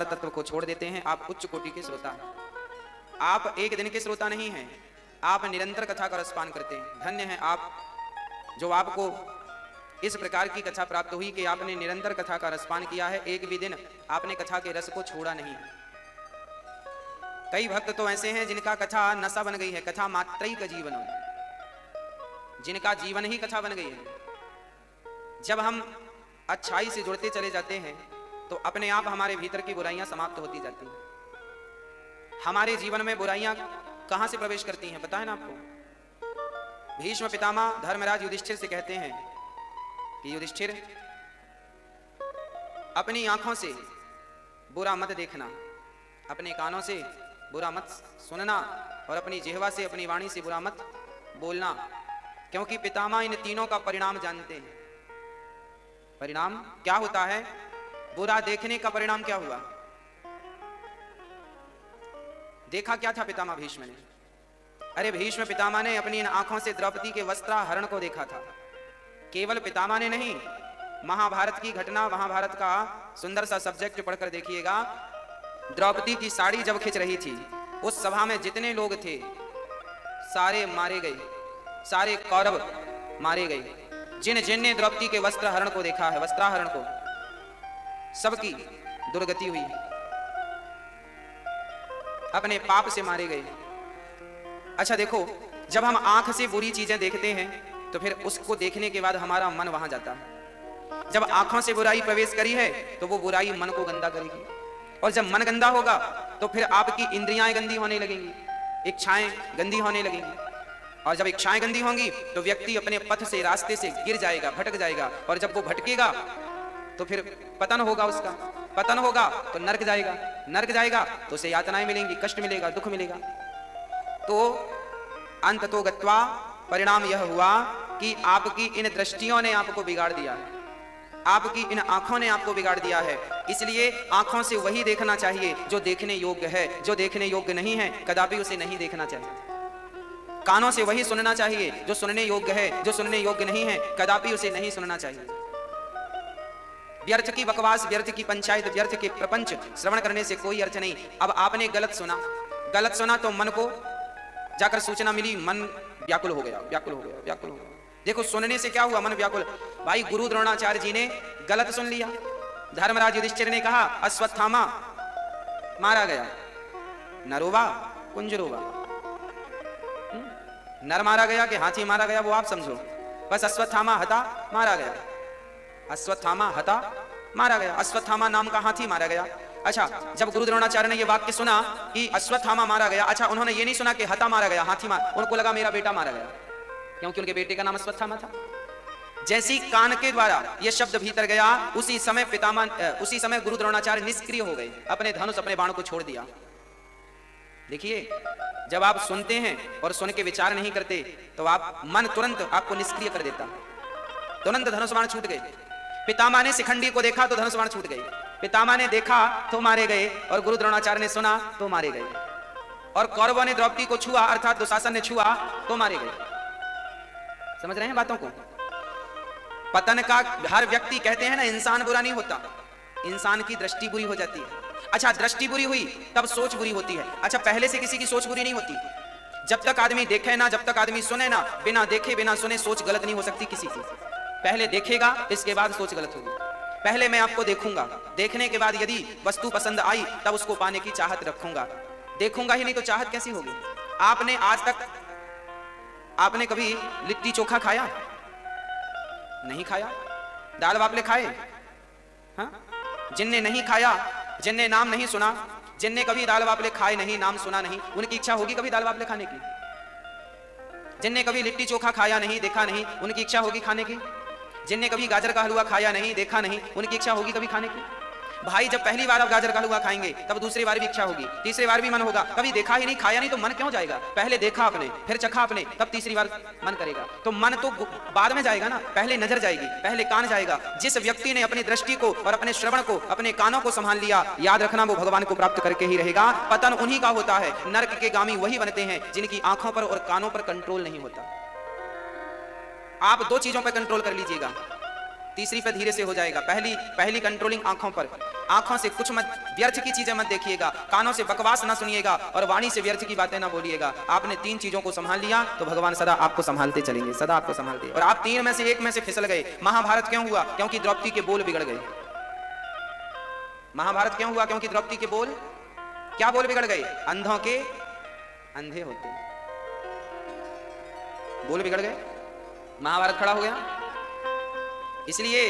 तत्व को छोड़ देते हैं। आप उच्च कोटि के श्रोता हैं। आप एक दिन के श्रोता नहीं हैं, आप निरंतर कथा का रसपान करते हैं। धन्य हैं आप, जो आपको इस प्रकार की कथा प्राप्त हुई कि आपने निरंतर कथा का रसपान किया है, एक भी दिन आपने कथा के रस को छोड़ा नहीं। कई भक्त तो ऐसे हैं जिनका कथा नशा बन गई है, कथा मात्रई का जीवन, जिनका जीवन ही कथा बन गई है। जब हम अच्छाई से जुड़ते चले जाते हैं तो अपने आप हमारे भीतर की बुराइयां समाप्त होती जाती हैं। हमारे जीवन में बुराइयां कहां से प्रवेश करती हैं पता है ना आपको? भीष्म पितामह धर्मराज युधिष्ठिर से कहते हैं कि युधिष्ठिर, अपनी आंखों से बुरा मत देखना, अपने कानों से बुरा मत सुनना और अपनी जिह्वा से, अपनी वाणी से बुरा मत बोलना, क्योंकि पितामह इन तीनों का परिणाम जानते हैं। परिणाम क्या होता है? बुरा देखने का परिणाम क्या हुआ? देखा क्या था पितामह भीष्म ने? अरे भीष्म पितामह ने अपनी इन आंखों से द्रौपदी के वस्त्राहरण को देखा था। केवल पितामह ने नहीं, महाभारत की घटना, महाभारत का सुंदर सा सब्जेक्ट पढ़कर देखिएगा। द्रौपदी की साड़ी जब खिंच रही थी, उस सभा में जितने लोग थे सारे मारे गए, सारे कौरव मारे गए। जिन जिन ने द्रौपदी के वस्त्रहरण को देखा है, वस्त्राहरण को, सबकी दुर्गति हुई, अपने पाप से मारे गए। अच्छा देखो, जब हम आंख से बुरी चीजें देखते हैं तो फिर उसको देखने के बाद हमारा मन वहां जाता है। जब आंखों से बुराई प्रवेश करी है तो वो बुराई मन को गंदा करेगी, और जब मन गंदा होगा तो फिर आपकी इंद्रियां गंदी होने लगेंगी, इच्छाएं गंदी होने लगेंगी, और जब इच्छाएं गंदी होंगी तो व्यक्ति अपने पथ से, रास्ते से गिर जाएगा, भटक जाएगा, और जब वो भटकेगा तो फिर पतन होगा उसका। पतन होगा तो नरक जाएगा, नरक जाएगा तो उसे यातनाएं मिलेंगी, कष्ट मिलेगा, दुख मिलेगा। तो अंत तो गत्वा परिणाम यह हुआ कि आपकी इन दृष्टियों ने आपको बिगाड़ दिया है, आपकी इन आंखों ने आपको बिगाड़ दिया है। इसलिए आंखों से वही देखना चाहिए जो देखने योग्य है, जो देखने योग्य नहीं है कदापि उसे नहीं देखना चाहिए। कानों से वही सुनना चाहिए जो सुनने योग्य है, जो सुनने योग्य नहीं है कदापि उसे नहीं सुनना चाहिए। व्यर्थ की बकवास, व्यर्थ की पंचायत, व्यर्थ के प्रपंच श्रवण करने से कोई अर्थ नहीं। अब आपने गलत सुना तो मन को जाकर सूचना मिली, मन व्याकुल हो गया, व्याकुल हो गया, व्याकुल हो गया। देखो सुनने से क्या हुआ? मन व्याकुल। भाई गुरु द्रोणाचार्य जी ने गलत सुन लिया। धर्मराज युधिष्ठिर ने कहा अश्वत्थामा मारा गया, नरोवा कुंजरोवा। नर मारा गया कि हाथी मारा गया वो आप समझो, बस अश्वत्थामा हता मारा गया, अश्वत्थामा हता मारा गया, अश्वत्थामा नाम का हाथी मारा गया। अच्छा, जब गुरु द्रोणाचार्य ने ये वाक्य सुना कि अश्वत्थामा मारा गया, अच्छा उन्होंने ये नहीं सुना कि हता मारा गया, हाथी मारा, उनको लगा मेरा बेटा मारा गया, क्योंकि उनके बेटे का नाम अश्वत्थामा था। जैसी कान के द्वारा यह शब्द भीतर गया, उसी समय गुरु द्रोणाचार्य निष्क्रिय हो गए, अपने धनुष, अपने बाण को छोड़ दिया। देखिए, जब आप सुनते हैं और सुन के विचार नहीं करते तो आप मन तुरंत आपको निष्क्रिय कर देता, तुरंत धनुष बाण छूट गए। पितामह ने शिखंडी को देखा तो धनुष बाण छूट गए, पितामह ने देखा तो मारे गए, और गुरु द्रोणाचार्य ने सुना तो मारे गए, और कौरवों ने द्रौपदी को छुआ अर्थात दुशासन ने छुआ तो मारे गए। समझ रहे हैं बातों को? पतन का हर व्यक्ति, कहते हैं ना इंसान बुरा नहीं होता, इंसान की दृष्टि बुरी हो जाती है। अच्छा, दृष्टि बुरी हुई तब सोच बुरी होती है। अच्छा, पहले से किसी की सोच बुरी नहीं होती। जब तक आदमी देखे ना, जब तक आदमी सुने ना, बिना देखे बिना सुने सोच गलत नहीं हो सकती किसी की। पहले देखेगा, इसके बाद सोच गलत होगी। पहले मैं आपको देखूंगा, देखने के बाद यदि वस्तु पसंद आई तब उसको पाने की चाहत रखूंगा, देखूंगा ही नहीं तो चाहत कैसी होगी? आपने आज तक, आपने कभी लिट्टी चोखा खाया? नहीं खाया। दाल बाफले खाए? हाँ? जिनने नहीं खाया, जिनने नाम नहीं सुना, जिनने कभी दाल बाफले खाए नहीं, नाम सुना नहीं, उनकी इच्छा होगी कभी दाल बाफले खाने की? जिनने कभी लिट्टी चोखा खाया नहीं, देखा नहीं, उनकी इच्छा होगी खाने की? जिनने कभी गाजर का हलवा खाया नहीं, देखा नहीं, उनकी इच्छा होगी कभी खाने की? भाई जब पहली बार आप गाजर का हलवा खाएंगे तब दूसरी बार भी इच्छा होगी, तीसरी बार भी मन होगा। कभी देखा ही नहीं, खाया नहीं तो मन क्यों जाएगा? पहले देखा आपने, फिर चखा आपने, तब तीसरी बार मन करेगा। तो मन तो बाद में जाएगा ना, पहले नजर जाएगी, पहले कान जाएगा। जिस व्यक्ति ने अपनी दृष्टि को और अपने श्रवण को, अपने कानों को संभाल लिया, याद रखना वो भगवान को प्राप्त करके ही रहेगा। पतन उन्हीं का होता है, नरक के गामी वही बनते हैं जिनकी आंखों पर और कानों पर कंट्रोल नहीं होता। आप दो चीजों पर कंट्रोल कर लीजिएगा, तीसरी पर धीरे से हो जाएगा। पहली कंट्रोलिंग आंखों पर, आंखों से कुछ मत व्यर्थ की चीजें मत देखिएगा, कानों से बकवास ना सुनिएगा और वाणी से व्यर्थ की बातें ना बोलिएगा। आपने 3 चीजों को संभाल लिया तो भगवान सदा आपको संभालते चलेंगे, सदा आपको संभालते। और आप 3 में से 1 में से फिसल गए। महाभारत क्यों हुआ? क्योंकि द्रौपदी के बोल बिगड़ गए। महाभारत क्यों हुआ? क्योंकि द्रौपदी के बोल, क्या बोल बिगड़ गए? अंधों के अंधे होते, बोल बिगड़ गए, महाभारत खड़ा हो गया। इसलिए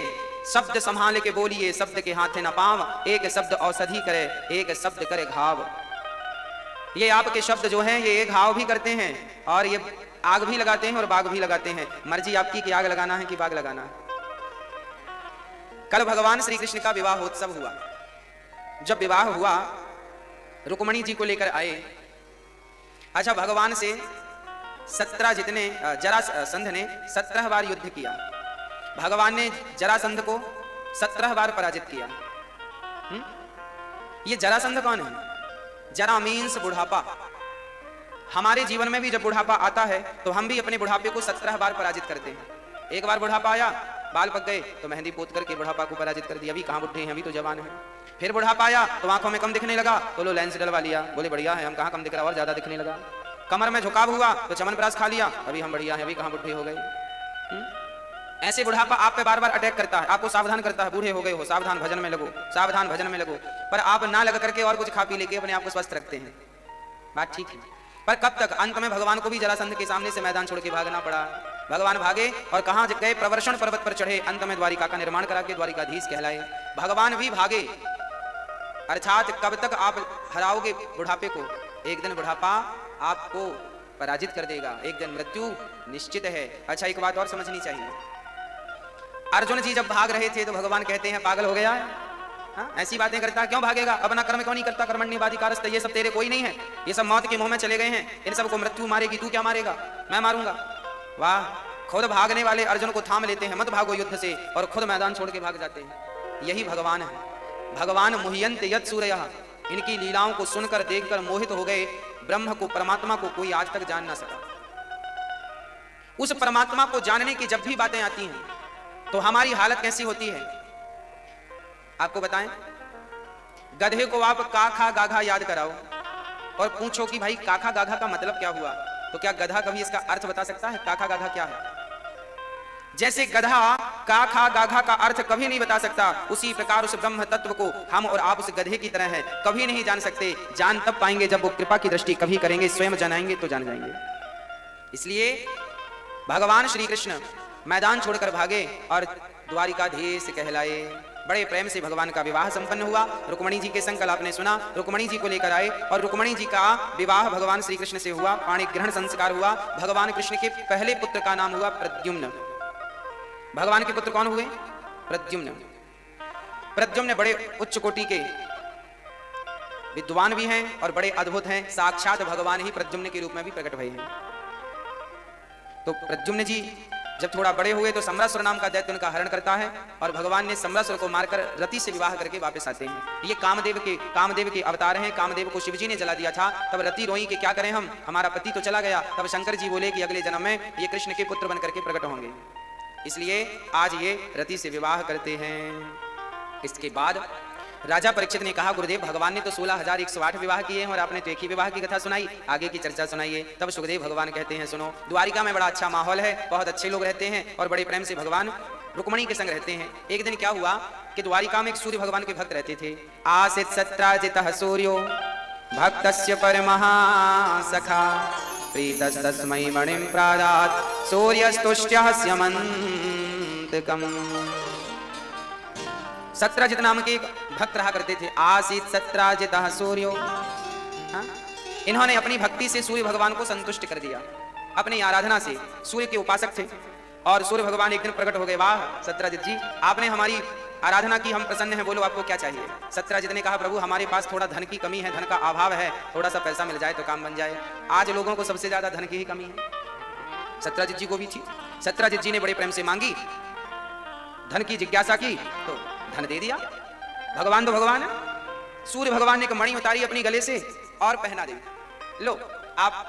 शब्द संभाल के बोलिए, शब्द के हाथे न पाव, एक शब्द औषधि करे, एक शब्द करे घाव। ये आपके शब्द जो हैं ये घाव भी करते हैं और ये आग भी लगाते हैं और बाग भी लगाते हैं। मर्जी आपकी कि आग लगाना है कि बाग लगाना है। कल भगवान श्री कृष्ण का विवाह उत्सव हुआ। जब विवाह हुआ रुक्मणी जी को लेकर आए। अच्छा, भगवान से 17 जितने जरासंध ने 17 बार युद्ध किया। भगवान ने जरासंध को 17 बार पराजित किया। ये जरासंध कौन है? जरा मीन्स बुढ़ापा। हमारे जीवन में भी जब बुढ़ापा आता है तो हम भी अपने बुढ़ापे को 17 बार पराजित करते हैं। एक बार बुढ़ापा आया, बाल पक गए तो मेहंदी पोत करके बुढ़ापा को पराजित कर दिया, अभी कहाँ बुढ़े हैं, अभी तो जवान है। फिर बुढ़ापा आया तो आंखों में कम दिखने लगा तो लो लेंस डलवा लिया, बोले बढ़िया है, हम कहाँ कम दिख रहा और ज्यादा दिखने लगा। कमर में झुकाव हुआ तो चमनप्राश खा लिया, अभी हम बढ़िया हैं, अभी कहाँ बुढ़े हो गए। ऐसे बुढ़ापा आप पे बार बार अटैक करता है, आपको सावधान करता है, बूढ़े हो गए हो, सावधान भजन में लगो, सावधान भजन में लगो। पर आप ना लग करके और कुछ खा पी लेके अपने आप को स्वस्थ रखते हैं। बात ठीक है, पर कब तक? अंत में भगवान को भी जरासंध के सामने से मैदान छोड़ के भागना पड़ा। भगवान भागे और कहां गए? प्रवर्षण पर्वत पर चढ़े, अंत में द्वारिका का निर्माण करा के द्वारिकाधीश कहलाए। भगवान भी भागे, अर्थात कब तक आप हराओगे बुढ़ापे को? एक दिन बुढ़ापा आपको पराजित कर देगा, एक दिन मृत्यु निश्चित है। अच्छा, एक बात और समझनी चाहिए। अर्जुन जी जब भाग रहे थे तो भगवान कहते हैं पागल हो गया है, हाँ? ऐसी बातें करता, क्यों भागेगा? अपना कर्म क्यों नहीं करता? कर्मण्येवाधिकारस्ते, ये सब तेरे कोई नहीं है, ये सब मौत के मुंह में चले गए हैं, इन सबको मृत्यु मारेगी, तू क्या मारेगा? मैं मारूंगा। वाह, खुद भागने वाले अर्जुन को थाम लेते हैं, मत भागो युद्ध से, और खुद मैदान छोड़ के भाग जाते हैं। यही भगवान है। भगवान मुह्यन्त यत् सूरयः, इनकी लीलाओं को सुनकर देखकर मोहित हो गए। ब्रह्म को, परमात्मा को कोई आज तक जान ना सका। उस परमात्मा को जानने की जब भी बातें आती हैं तो हमारी हालत कैसी होती है आपको बताएं? गधे को आप काखा गाघा याद कराओ और पूछो कि भाई काखा गाघा का मतलब क्या हुआ, तो क्या गधा कभी इसका अर्थ बता सकता है? काखा गाघा क्या है? जैसे गधा काखा गाघा का अर्थ कभी नहीं बता सकता, उसी प्रकार उस ब्रह्म तत्व को हम और आप उस गधे की तरह हैं, कभी नहीं जान सकते। जान तब पाएंगे जब वो कृपा की दृष्टि कभी करेंगे, स्वयं जानेंगे तो जान जाएंगे। इसलिए भगवान श्री कृष्ण मैदान छोड़कर भागे और द्वारिकाधीश कहलाए। बड़े प्रेम से भगवान का विवाह संपन्न हुआ। रुक्मणी जी के संकल्प आपने सुना, रुक्मणी जी को लेकर आए और रुक्मणी जी का विवाह भगवान श्री कृष्ण से हुआ। पाणी ग्रहण संस्कार हुआ। भगवान कृष्ण के पहले पुत्र का नाम हुआ प्रद्युम्न। भगवान के पुत्र कौन हुए? प्रद्युम्न। प्रद्युम्न बड़े उच्च कोटि के विद्वान भी हैं और बड़े अद्भुत हैं। साक्षात भगवान ही प्रद्युम्न के रूप में भी प्रकट हुए हैं। तो प्रद्युम्न जी जब थोड़ा बड़े हुए तो सम्रासुर नाम का दैत्य उनका हरण करता है और भगवान ने सम्रासुर को मारकर रति से विवाह करके वापस आते हैं। ये कामदेव के अवतार हैं। कामदेव को शिवजी ने जला दिया था, तब रति रोई कि क्या करें हम, हमारा पति तो चला गया। तब शंकर जी बोले कि अगले जन्म में ये कृष्ण के पुत्र बनकर के प्रकट होंगे, इसलिए आज ये रति से विवाह करते हैं। इसके बाद राजा परीक्षित ने कहा, गुरुदेव भगवान ने तो 16,108 विवाह किए हैं और आपने तो एक ही विवाह की कथा सुनाई, आगे की चर्चा सुनाइए। तब सुखदेव भगवान कहते हैं, सुनो, द्वारिका में बड़ा अच्छा माहौल है, बहुत अच्छे लोग रहते हैं और बड़े प्रेम से भगवान रुक्मणी के संग रहते हैं। एक दिन क्या हुआ कि द्वारिका में एक सूर्य भगवान के भक्त रहते थे। आसित सत्राजितः सूर्यो भक्तस्य परमः सखा प्रीतस्तस्मै मणिं प्रादात् सूर्यस्तुष्ट्यः स्यमन्तकम्। सत्राजित नाम के एक भक्त रहा करते थे। आसीत सत्राजितः सूर्यो, इन्होंने अपनी भक्ति से सूर्य भगवान को संतुष्ट कर दिया। अपनी आराधना से सूर्य के उपासक थे और सूर्य भगवान एक दिन प्रकट हो गए। वाह सत्राजित जी, आपने हमारी आराधना की, हम प्रसन्न हैं, बोलो आपको क्या चाहिए। सत्राजित ने कहा, प्रभु हमारे पास थोड़ा धन की कमी है, धन का अभाव है, थोड़ा सा पैसा मिल जाए तो काम बन जाए। आज लोगों को सबसे ज्यादा धन की ही कमी है, सत्राजित जी को भी थी। सत्राजित जी ने बड़े प्रेम से मांगी, धन की जिज्ञासा की तो धन दे दिया। भगवान तो भगवान है। सूर्य भगवान ने एक मणि उतारी अपनी गले से और पहना दी। लो आप,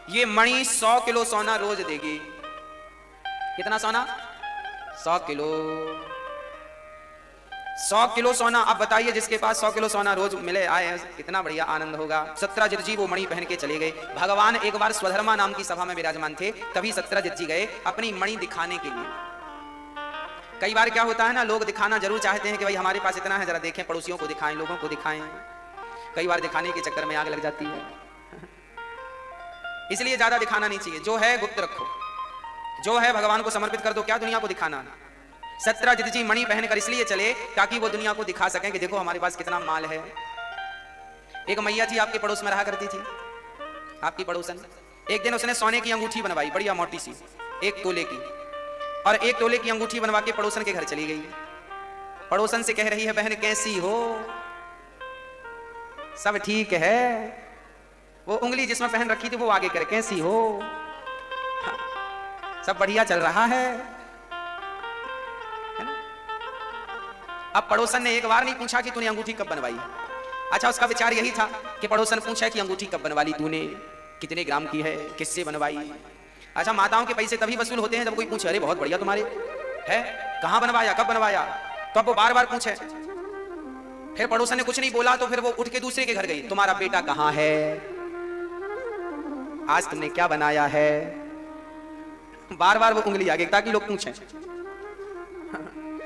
ये मणि 100 किलो सोना रोज देगी। कितना सोना? 100 किलो। 100 किलो सोना। अब बताइए जिसके पास 100 किलो सोना रोज मिले आए कितना बढ़िया आनंद होगा। सत्यजित जी वो मणि पहन के चले गए। भगवान एक बार स्वधर्मा नाम की सभा में विराजमान थे, तभी सत्यजित जी गए अपनी मणि दिखाने के लिए। कई बार क्या होता है ना, लोग दिखाना जरूर चाहते हैं कि भाई हमारे पास इतना है, जरा देखें, पड़ोसियों को दिखाएं, लोगों को दिखाएं। कई बार दिखाने के चक्कर में आग लग जाती है। इसलिए ज्यादा दिखाना नहीं चाहिए, जो है गुप्त रखो, जो है भगवान को समर्पित कर दो, क्या दुनिया को दिखाना। सत्यजित जी मणि पहनकर इसलिए चले ताकि वो दुनिया को दिखा सकें कि देखो हमारे पास कितना माल है। एक मैया थी आपके पड़ोस में रहा करती थी, आपकी पड़ोसन। एक दिन उसने सोने की अंगूठी बनवाई, बढ़िया मोटी सी, 1 तोले की, और 1 तोले की अंगूठी बनवा के पड़ोसन के घर चली गई। पड़ोसन से कह रही है, बहन कैसी हो? सब ठीक है। वो उंगली जिसमें पहन रखी थी वो आगे करे, कैसी हो? सब बढ़िया चल रहा है ना? अब पड़ोसन ने एक बार नहीं पूछा कि तूने अंगूठी कब बनवाई। अच्छा, उसका विचार यही था कि पड़ोसन पूछा कि अंगूठी कब बनवा ली तूने, कितने ग्राम की है, किससे बनवाई। अच्छा, माताओं के पैसे तभी वसूल होते हैं जब कोई पूछे, अरे बहुत बढ़िया तुम्हारे है, कहां बनवाया, कब बनवाया। तो अब वो बार बार पूछे। फिर पड़ोसन ने कुछ नहीं बोला तो फिर वो उठ के दूसरे के घर गई, तुम्हारा बेटा कहां है, आज तुमने क्या बनाया है। बार बार वो उंगली आगे ताकि लोग पूछें,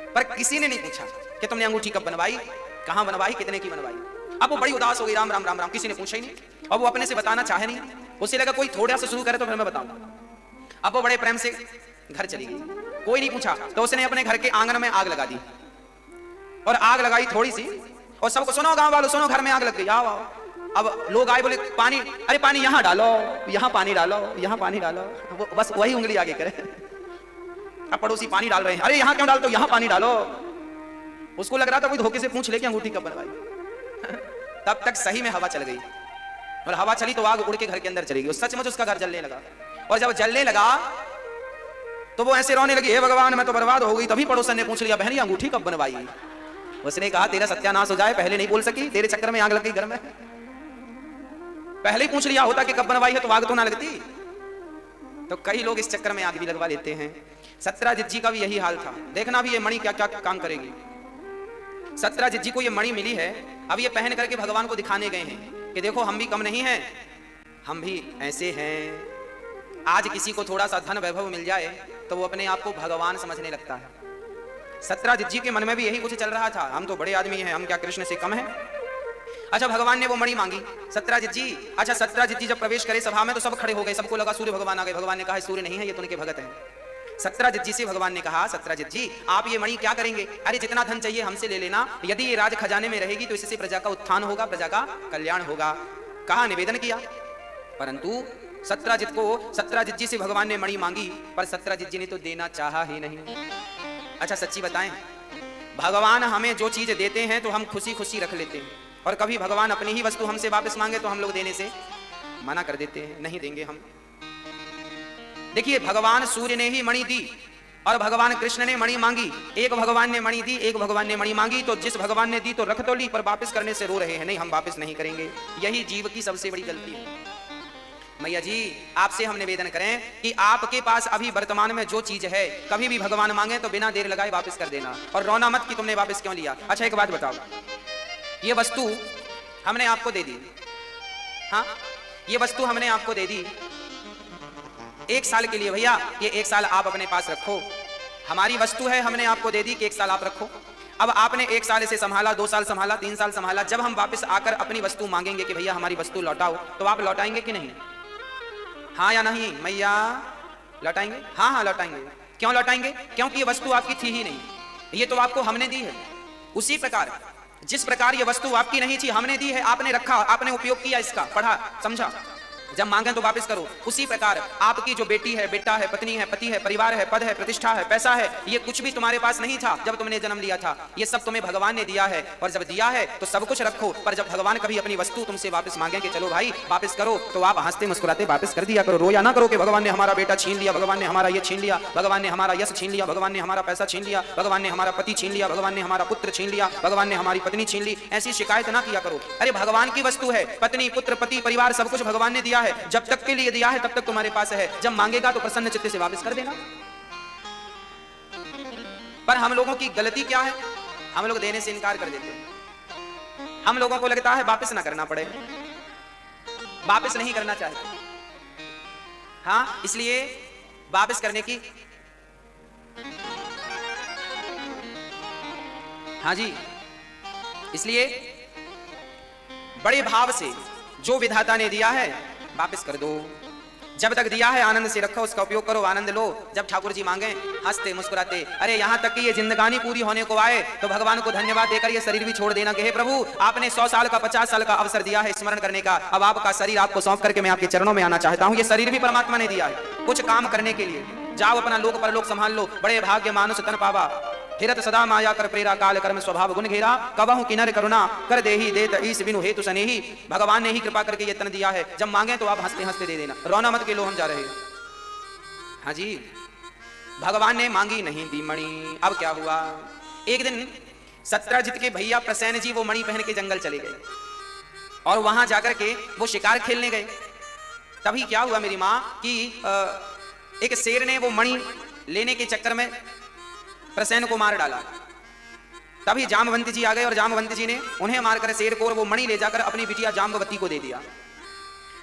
पर किसी ने नहीं पूछा कि तुमने अंगूठी कब बनवाई, कहां बनवाई, कितने की बनवाई। अब वो बड़ी उदास हो गई, राम राम राम राम, किसी ने पूछा ही नहीं। अब वो अपने से बताना चाहे नहीं, उसे लगा कोई थोड़ा सा शुरू करे तो फिर मैं बताऊं। अब वो बड़े प्रेम से घर चली गई, कोई नहीं पूछा। तो उसने अपने घर के आंगन में आग लगा दी, और आग लगाई थोड़ी सी, और सबको, सुनो गांव वालों सुनो, घर में आग लग गई, आओ आओ। अब लोग आए, बोले पानी, अरे पानी यहाँ डालो, यहाँ पानी डालो, यहाँ पानी डालो। वो बस वही उंगली आगे करे। अब पड़ोसी पानी डाल रहे हैं, अरे यहाँ क्यों डालते हो, यहाँ पानी डालो। उसको लग रहा था कोई धोखे से पूछ ले कि अंगूठी कब बनवाई। तब तक सही में हवा चल गई, और हवा चली तो आग उड़ के घर के अंदर चली गई। सचमुच उसका घर जलने लगा, और जब जलने लगा तो वो ऐसे रोने लगी, हे भगवान मैं तो बर्बाद हो गई। तभी पड़ोसन ने पूछ लिया, बहन ये अंगूठी कब बनवाई। उसने कहा, तेरा सत्यानाश हो जाए, पहले नहीं बोल सकी, तेरे चक्कर में आग लग गई घर में। पहले ही पूछ लिया होता कि कब बनवाई है तो आग तो ना लगती। तो कई लोग इस चक्कर में आग भी लगवा लेते हैं। सत्यजित जी का भी यही हाल था। देखना भी ये मणि क्या क्या काम करेगी। सत्यजित जी को ये मणि मिली है, अब ये पहन करके भगवान को दिखाने गए हैं कि देखो हम भी कम नहीं हैं, हम भी ऐसे हैं। आज किसी को थोड़ा सा धन वैभव मिल जाए तो वो अपने आप को भगवान समझने लगता है। सत्यजित जी के मन में भी यही कुछ चल रहा था, हम तो बड़े आदमी हैं, हम क्या कृष्ण से कम हैं। अच्छा, भगवान ने वो मणि मांगी सत्यजित जी। अच्छा, सत्यजित जी जब प्रवेश करे सभा में तो सब खड़े हो गए, सबको लगा सूर्य भगवान आ गए। भगवान ने कहा सूर्य नहीं है, ये तो उनके भगत हैं। सत्यजित जी से भगवान ने कहा, सत्यजित जी आप ये मणि क्या करेंगे? अरे जितना धन चाहिए हमसे ले लेना, यदि ये राज खजाने में रहेगी तो इससे प्रजा का उत्थान होगा, प्रजा का कल्याण होगा। कहा, निवेदन किया। परंतु सत्यजित जी से भगवान ने मणि मांगी, पर सत्यजित जी ने तो देना चाहा ही नहीं। अच्छा सच्ची बताएं, भगवान हमें जो चीज देते हैं तो हम खुशी खुशी रख लेते हैं, और कभी भगवान अपनी ही वस्तु हमसे वापस मांगे तो हम लोग देने से मना कर देते हैं, नहीं देंगे हम। देखिए, भगवान सूर्य ने ही मणि दी और भगवान कृष्ण ने मणि मांगी। एक भगवान ने मणि दी, एक भगवान ने मणि मांगी। तो जिस भगवान ने दी तो रख तो ली, पर वापस करने से रो रहे हैं, नहीं हम वापस नहीं करेंगे। यही जीव की सबसे बड़ी गलती है। मैया जी आपसे हम निवेदन करें कि आपके पास अभी वर्तमान में जो चीज है, कभी भी भगवान मांगे तो बिना देर लगाए वापस कर देना, और रोना मत कि तुमने वापस क्यों लिया। अच्छा एक बात बताओ, ये वस्तु हमने आपको दे दी, हाँ ये वस्तु हमने आपको दे दी 1 साल के लिए, भैया ये 1 साल आप अपने पास रखो। हमारी वस्तु है, हमने आपको दे दी कि 1 साल आप रखो। अब आपने 1 साल इसे संभाला, 2 साल संभाला, 3 साल संभाला। जब हम वापस आकर अपनी वस्तु मांगेंगे कि भैया हमारी वस्तु लौटाओ, तो आप लौटाएंगे कि नहीं? हाँ या नहीं? मैया लौटाएंगे? हाँ हाँ लौटाएंगे। क्यों लौटाएंगे? क्योंकि ये वस्तु आपकी थी ही नहीं, ये तो आपको हमने दी है। उसी प्रकार जिस प्रकार ये वस्तु आपकी नहीं थी, हमने दी है, आपने रखा, आपने उपयोग किया, इसका पढ़ा समझा, जब मांगे तो वापस करो। उसी प्रकार आपकी जो बेटी है, बेटा है, पत्नी है, पति है, परिवार है, पद है, प्रतिष्ठा है, पैसा है, ये कुछ भी तुम्हारे पास नहीं था जब तुमने जन्म लिया था। ये सब तुम्हें भगवान ने दिया है, और जब दिया है तो सब कुछ रखो। पर जब भगवान कभी अपनी वस्तु तुमसे वापस मांगे कि चलो भाई वापस करो, तो आप हंसते मुस्कुराते वापस कर दिया करो। रोया ना करो कि भगवान ने हमारा बेटा छीन लिया, भगवान ने हमारा ये छीन लिया, भगवान ने हमारा यश छीन लिया, भगवान ने हमारा पैसा छीन लिया, भगवान ने हमारा पति छीन लिया, भगवान ने हमारा पुत्र छीन लिया, भगवान ने हमारी पत्नी छीन ली। ऐसी शिकायत ना किया करो। अरे भगवान की वस्तु है, पत्नी, पुत्र, पति, परिवार सब कुछ भगवान ने दिया है। जब तक के लिए दिया है तब तक तुम्हारे पास है, जब मांगेगा तो प्रसन्न चित्त से वापस कर देना। पर हम लोगों की गलती क्या है? हम लोग देने से इनकार कर देते हैं। हम लोगों को लगता है वापस ना करना पड़े, वापस नहीं करना चाहते। हाँ, इसलिए वापस करने की, हाँ जी, इसलिए बड़े भाव से जो विधाता ने दिया है वापस कर दो। जब तक दिया है आनंद से रखो, उसका उपयोग करो, आनंद लो। जब ठाकुर जी मांगे हंसते मुस्कुराते, अरे यहाँ तक कि ये जिंदगानी पूरी होने को आए तो भगवान को धन्यवाद देकर ये शरीर भी छोड़ देना कि हे प्रभु, आपने 100 साल का 50 साल का अवसर दिया है स्मरण करने का, अब आपका शरीर आपको सौंप करके मैं आपके चरणों में आना चाहता हूँ। ये शरीर भी परमात्मा ने दिया है कुछ काम करने के लिए। जाओ अपना लोक परलोक संभाल लो, बड़े भाग्य मानुष तन पावा, फिरत सदा माया कर प्रेरा, काल कर्म स्वभाव गुण घेरा, कबहु किनर करुणा कर देही देत ईस बिनु हेतु सनेही। भगवान ने ही कृपा करके ये तन दिया है, जब मांगे तो आप हंसते हंसते दे देना, रोना मत के लो हम जा रहे हैं। हाँ जी, भगवान ने मांगी नहीं दी मणि। अब क्या हुआ, एक दिन सत्रजित के भैया प्रसेन जी वो मणि पहन के जंगल चले गए और वहां जाकर के वो शिकार खेलने गए। तभी क्या हुआ मेरी माँ कि एक शेर ने वो मणि लेने के चक्कर में प्रसेन को मार डाला। तभी जामवंती जी आ गए और जामवंती जी ने उन्हें मारकर शेर को और वो मणि ले जाकर अपनी बिटिया जाम्बवती को दे दिया।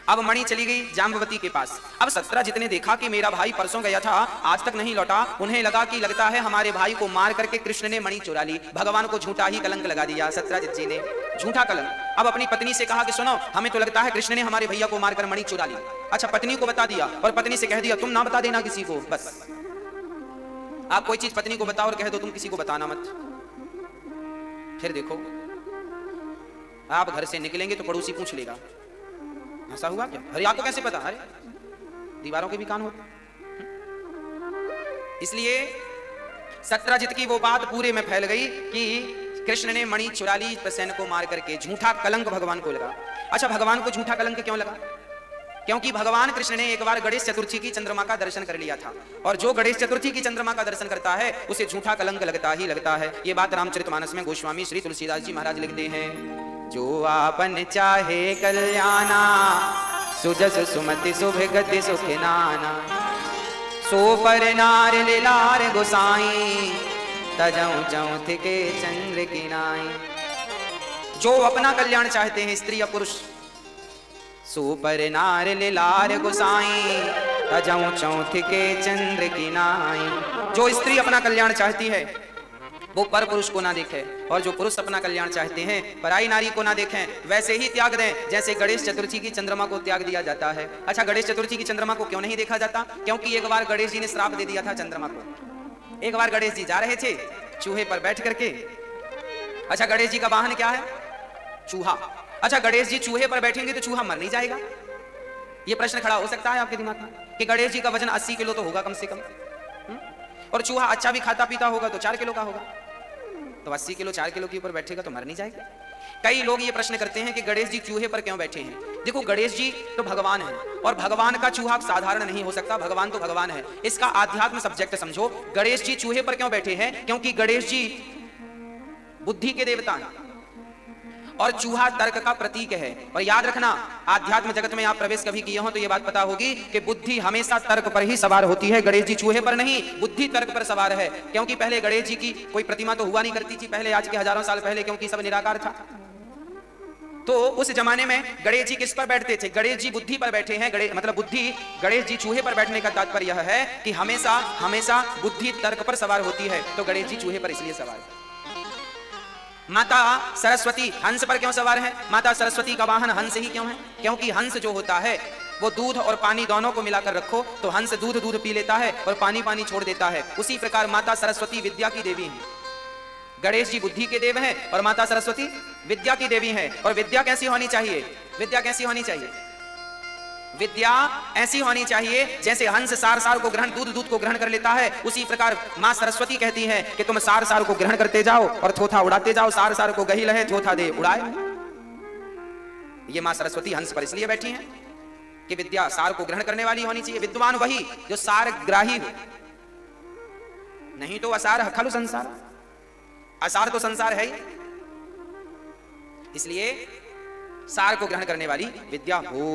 अब मणि चली गई जाम्बवती के पास। अब सत्रजित ने देखा कि मेरा भाई परसों गया था, आज तक नहीं लौटा। उन्हें लगा कि लगता है हमारे भाई को मार करके कृष्ण ने मणि चुरा ली। भगवान को झूठा ही कलंक लगा दिया सत्रजित जी ने, झूठा कलंक। अब अपनी पत्नी से कहा कि सुनो, हमें तो लगता है कृष्ण ने हमारे भैया को मारकर मणि चुरा ली। अच्छा, पत्नी को बता दिया और पत्नी से कह दिया तुम ना बता देना किसी को। बस आप कोई चीज पत्नी को बताओ और कह दो तुम किसी को बताना मत। फिर देखो आप घर से निकलेंगे तो पड़ोसी पूछ लेगा ऐसा हुआ क्या? अरे आपको कैसे पता? अरे दीवारों के भी कान होते। इसलिए सत्रजित की वो बात पूरे में फैल गई कि कृष्ण ने मणि चुरा ली प्रसेन को मार करके। झूठा कलंक भगवान को लगा। अच्छा, भगवान को झूठा कलंक क्यों लगा? क्योंकि भगवान कृष्ण ने एक बार गणेश चतुर्थी की चंद्रमा का दर्शन कर लिया था, और जो गणेश चतुर्थी की चंद्रमा का दर्शन करता है उसे झूठा कलंक लगता ही लगता है। ये बात रामचरितमानस में गोस्वामी श्री तुलसीदास जी महाराज लिखते हैं, जो आपन चाहे कल्याणा, सुजस सुमति शुभ गति सुख नाना, सो पर नार लीलार गोसाई, तजऊ जऊ थिके चंद्र की नाई। जो अपना कल्याण चाहते हैं स्त्री या पुरुष, सो पर नार लीलार गोसाई, तजऊ चौथ के चंद्र की नाई। जो स्त्री अपना कल्याण चाहती है वो पर पुरुष को ना देखे, और जो पुरुष अपना कल्याण चाहते हैं पराई नारी को ना देखें, वैसे ही त्याग दें जैसे गणेश चतुर्थी की चंद्रमा को त्याग दिया जाता है। अच्छा, गणेश चतुर्थी की चंद्रमा को क्यों नहीं देखा जाता? क्योंकि एक बार गणेश जी ने श्राप दे दिया था चंद्रमा को। एक बार गणेश जी जा रहे थे चूहे पर बैठ करके। अच्छा, गणेश जी का वाहन क्या है? चूहा। अच्छा, गणेश जी चूहे पर बैठेंगे तो चूहा मर नहीं जाएगा? ये प्रश्न खड़ा हो सकता है आपके दिमाग में कि गणेश जी का वजन 80 किलो तो होगा कम से कम, और चूहा अच्छा भी खाता पीता होगा तो 4 किलो का होगा, तो 80 किलो 4 किलो के ऊपर बैठेगा तो मर नहीं जाएगा? कई लोग ये प्रश्न करते हैं कि गणेश जी चूहे पर क्यों बैठे हैं। देखो, गणेश जी तो भगवान है, और भगवान का चूहा साधारण नहीं हो सकता, भगवान तो भगवान है। इसका आध्यात्म सब्जेक्ट समझो। गणेश जी चूहे पर क्यों बैठे हैं? क्योंकि गणेश जी बुद्धि के देवता हैं और चूहा तर्क का प्रतीक है। और याद रखना, आध्यात्म जगत में आप प्रवेश कभी किए हो तो ये बात पता होगी कि बुद्धि हमेशा तर्क पर ही सवार होती है। गणेश जी चूहे पर नहीं, बुद्धि तर्क पर सवार है। क्योंकि पहले गणेश जी की कोई प्रतिमा तो हुआ नहीं करती थी पहले, आज के हजारों साल पहले, क्योंकि सब निराकार था। तो उस जमाने में गणेश जी किस पर बैठते थे? गणेश जी बुद्धि पर बैठे हैं। मतलब बुद्धि, गणेश जी चूहे पर बैठने का तात्पर्य यह है कि हमेशा हमेशा बुद्धि तर्क पर सवार होती है, तो गणेश जी चूहे पर इसलिए सवार है। माता सरस्वती हंस पर क्यों सवार है? माता सरस्वती का वाहन हंस ही क्यों है? क्योंकि हंस जो होता है वो दूध और पानी दोनों को मिलाकर रखो तो हंस दूध पी लेता है और पानी छोड़ देता है। उसी प्रकार माता सरस्वती विद्या की देवी है। गणेश जी बुद्धि के देव हैं और माता सरस्वती विद्या की देवी हैं। और विद्या कैसी होनी चाहिए? विद्या कैसी होनी चाहिए? विद्या ऐसी होनी चाहिए जैसे हंस सार को ग्रहण, दूध को ग्रहण कर लेता है, उसी प्रकार मां सरस्वती कहती है कि तुम सार को ग्रहण करते जाओ और थोथा उड़ाते जाओ। सार को गही लहे थोथा दे उड़ाए। ये मां सरस्वती हंस पर इसलिए बैठी हैं कि विद्या सार को ग्रहण करने वाली होनी चाहिए। विद्वान वही जो सार ग्राही हो, नहीं तो असार खलु संसार, असार तो संसार है ही। इसलिए सार को ग्रहण करने वाली विद्या हो।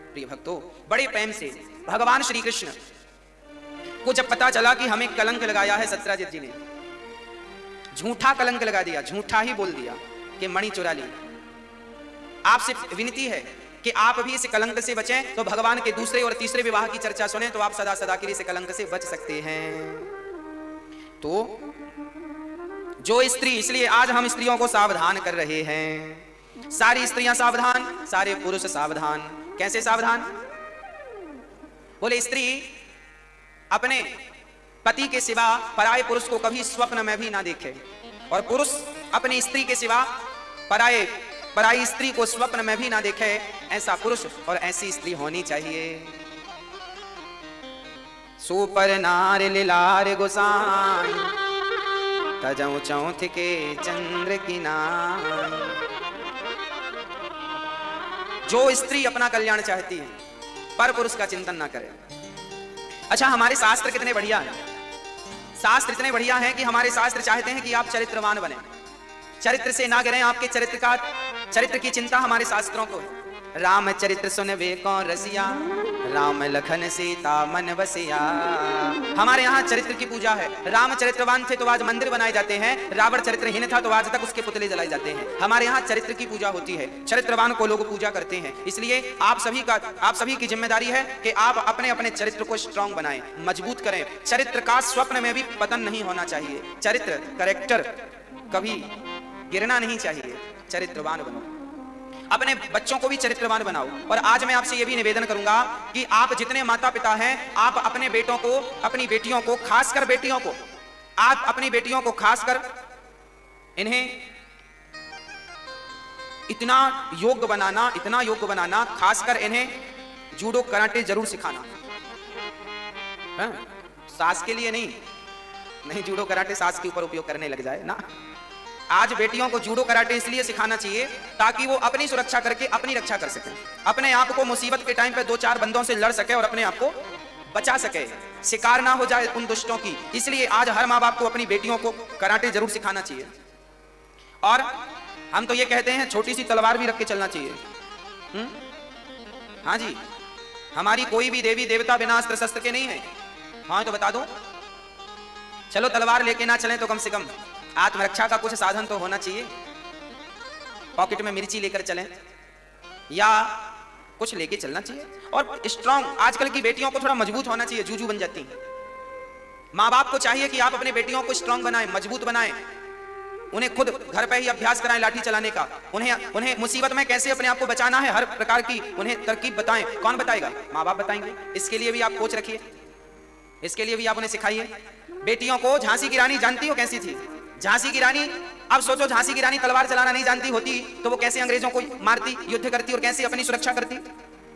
प्रिय भक्तों, बड़े प्रेम से भगवान श्री कृष्ण को जब पता चला कि हमें कलंक लगाया है सत्यजित जी ने, झूठा कलंक लगा दिया, झूठा ही बोल दिया कि मणि चुरा ली। आपसे विनती है कि आप भी इस कलंक से बचें, तो भगवान के दूसरे और तीसरे विवाह की चर्चा सुने तो आप सदा सदा के लिए इस कलंक से बच सकते हैं। तो जो स्त्री, इसलिए आज हम स्त्रियों को सावधान कर रहे हैं। सारी स्त्रियां सावधान, सारे पुरुष सावधान। कैसे सावधान? बोले स्त्री अपने पति के सिवा पराये पुरुष को कभी स्वप्न में भी ना देखे, और पुरुष अपनी स्त्री के सिवा पराई स्त्री को स्वप्न में भी ना देखे। ऐसा पुरुष और ऐसी स्त्री होनी चाहिए। सुपर नार लिलार गोसाई तजऊ चौथ के चंद्र की नाई। जो स्त्री अपना कल्याण चाहती है पर पुरुष का चिंतन ना करे। अच्छा, हमारे शास्त्र कितने बढ़िया हैं। शास्त्र इतने बढ़िया हैं कि हमारे शास्त्र चाहते हैं कि आप चरित्रवान बने, चरित्र से ना गिरें। आपके चरित्र की चिंता हमारे शास्त्रों को है। राम चरित्र सुनवे कौन रसिया, राम लखन सीता मन बसिया। हमारे यहाँ चरित्र की पूजा है। राम चरित्रवान थे तो आज मंदिर बनाए जाते हैं, रावण चरित्रहीन था तो आज तक उसके पुतले जलाए जाते हैं। हमारे यहाँ चरित्र की पूजा होती है, चरित्रवान को लोग पूजा करते हैं। इसलिए आप सभी की जिम्मेदारी है कि आप अपने अपने चरित्र को स्ट्रांग बनाएं, मजबूत करें। चरित्र का स्वप्न में भी पतन नहीं होना चाहिए। चरित्र, कैरेक्टर कभी गिरना नहीं चाहिए। चरित्रवान बनो, अपने बच्चों को भी चरित्रवान बनाओ। और आज मैं आपसे यह भी निवेदन करूंगा कि आप जितने माता पिता हैं, आप अपने बेटों को, अपनी बेटियों को, खासकर बेटियों को, आप अपनी बेटियों को खासकर इन्हें इतना योग्य बनाना, खासकर इन्हें जूडो कराटे जरूर सिखाना। सास के लिए नहीं, जूडो कराटे सास के ऊपर उपयोग करने लग जाए ना। आज बेटियों को जूडो कराटे इसलिए सिखाना चाहिए ताकि वो अपनी सुरक्षा करके अपनी रक्षा कर सके, अपने आप को मुसीबत के टाइम पे 2-4 बंदों से लड़ सके और अपने आप को बचा सके, शिकार ना हो जाए उन दुष्टों की। इसलिए आज हर माँ बाप को अपनी बेटियों को कराटे जरूर सिखाना चाहिए। और हम तो ये कहते हैं छोटी सी तलवार भी रख के चलना चाहिए। हाँ जी, हमारी कोई भी देवी देवता बिना अस्त्र शस्त्र के नहीं है। हाँ तो बता दो, चलो तलवार लेके ना चलें तो कम से कम आत्मरक्षा का कुछ साधन तो होना चाहिए। पॉकेट में मिर्ची लेकर चलें या कुछ लेके चलना चाहिए। और स्ट्रांग, आजकल की बेटियों को थोड़ा मजबूत होना चाहिए, जूजू बन जाती हैं। माँ बाप को चाहिए कि आप अपने बेटियों को स्ट्रांग बनाएं, मजबूत बनाएं। उन्हें खुद घर पे ही अभ्यास कराएं लाठी चलाने का। उन्हें मुसीबत में कैसे अपने आप को बचाना है, हर प्रकार की उन्हें तरकीब बताएं। कौन बताएगा? माँ बाप बताएंगे। इसके लिए भी आप कोच रखिए, इसके लिए भी आप उन्हें सिखाइए। बेटियों को झांसी की रानी जानती हो कैसी थी? झांसी की रानी, अब सोचो झांसी की रानी तलवार चलाना नहीं जानती होती तो वो कैसे अंग्रेजों को मारती, युद्ध करती और कैसे अपनी सुरक्षा करती?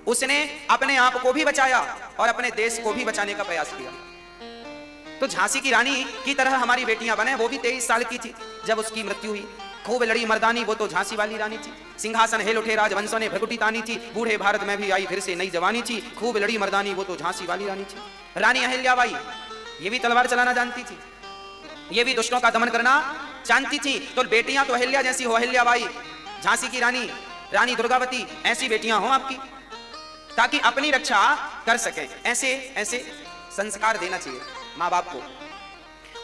उसने अपने आप को भी बचाया और अपने देश को भी बचाने का प्रयास किया। तो झांसी की रानी की तरह हमारी बेटियां बने। वो भी 23 साल की थी जब उसकी मृत्यु हुई। खूब लड़ी मर्दानी, वो तो झांसी वाली रानी थी। सिंहासन हिल उठे, राजवंशों ने भ्रकुटी तानी थी। बूढ़े भारत में भी आई फिर से नई जवानी थी। खूब लड़ी मर्दानी, वो तो झांसी वाली रानी थी। रानी अहिल्याबाई ये भी तलवार चलाना जानती थी, ये भी दुष्टों का दमन करना जानती थी। तो बेटियां तो अहिल्या जैसी हो, अहिल्याबाई, झांसी की रानी, रानी दुर्गावती, ऐसी बेटियां हो आपकी, ताकि अपनी रक्षा कर सके। ऐसे संस्कार देना चाहिए माँ बाप को।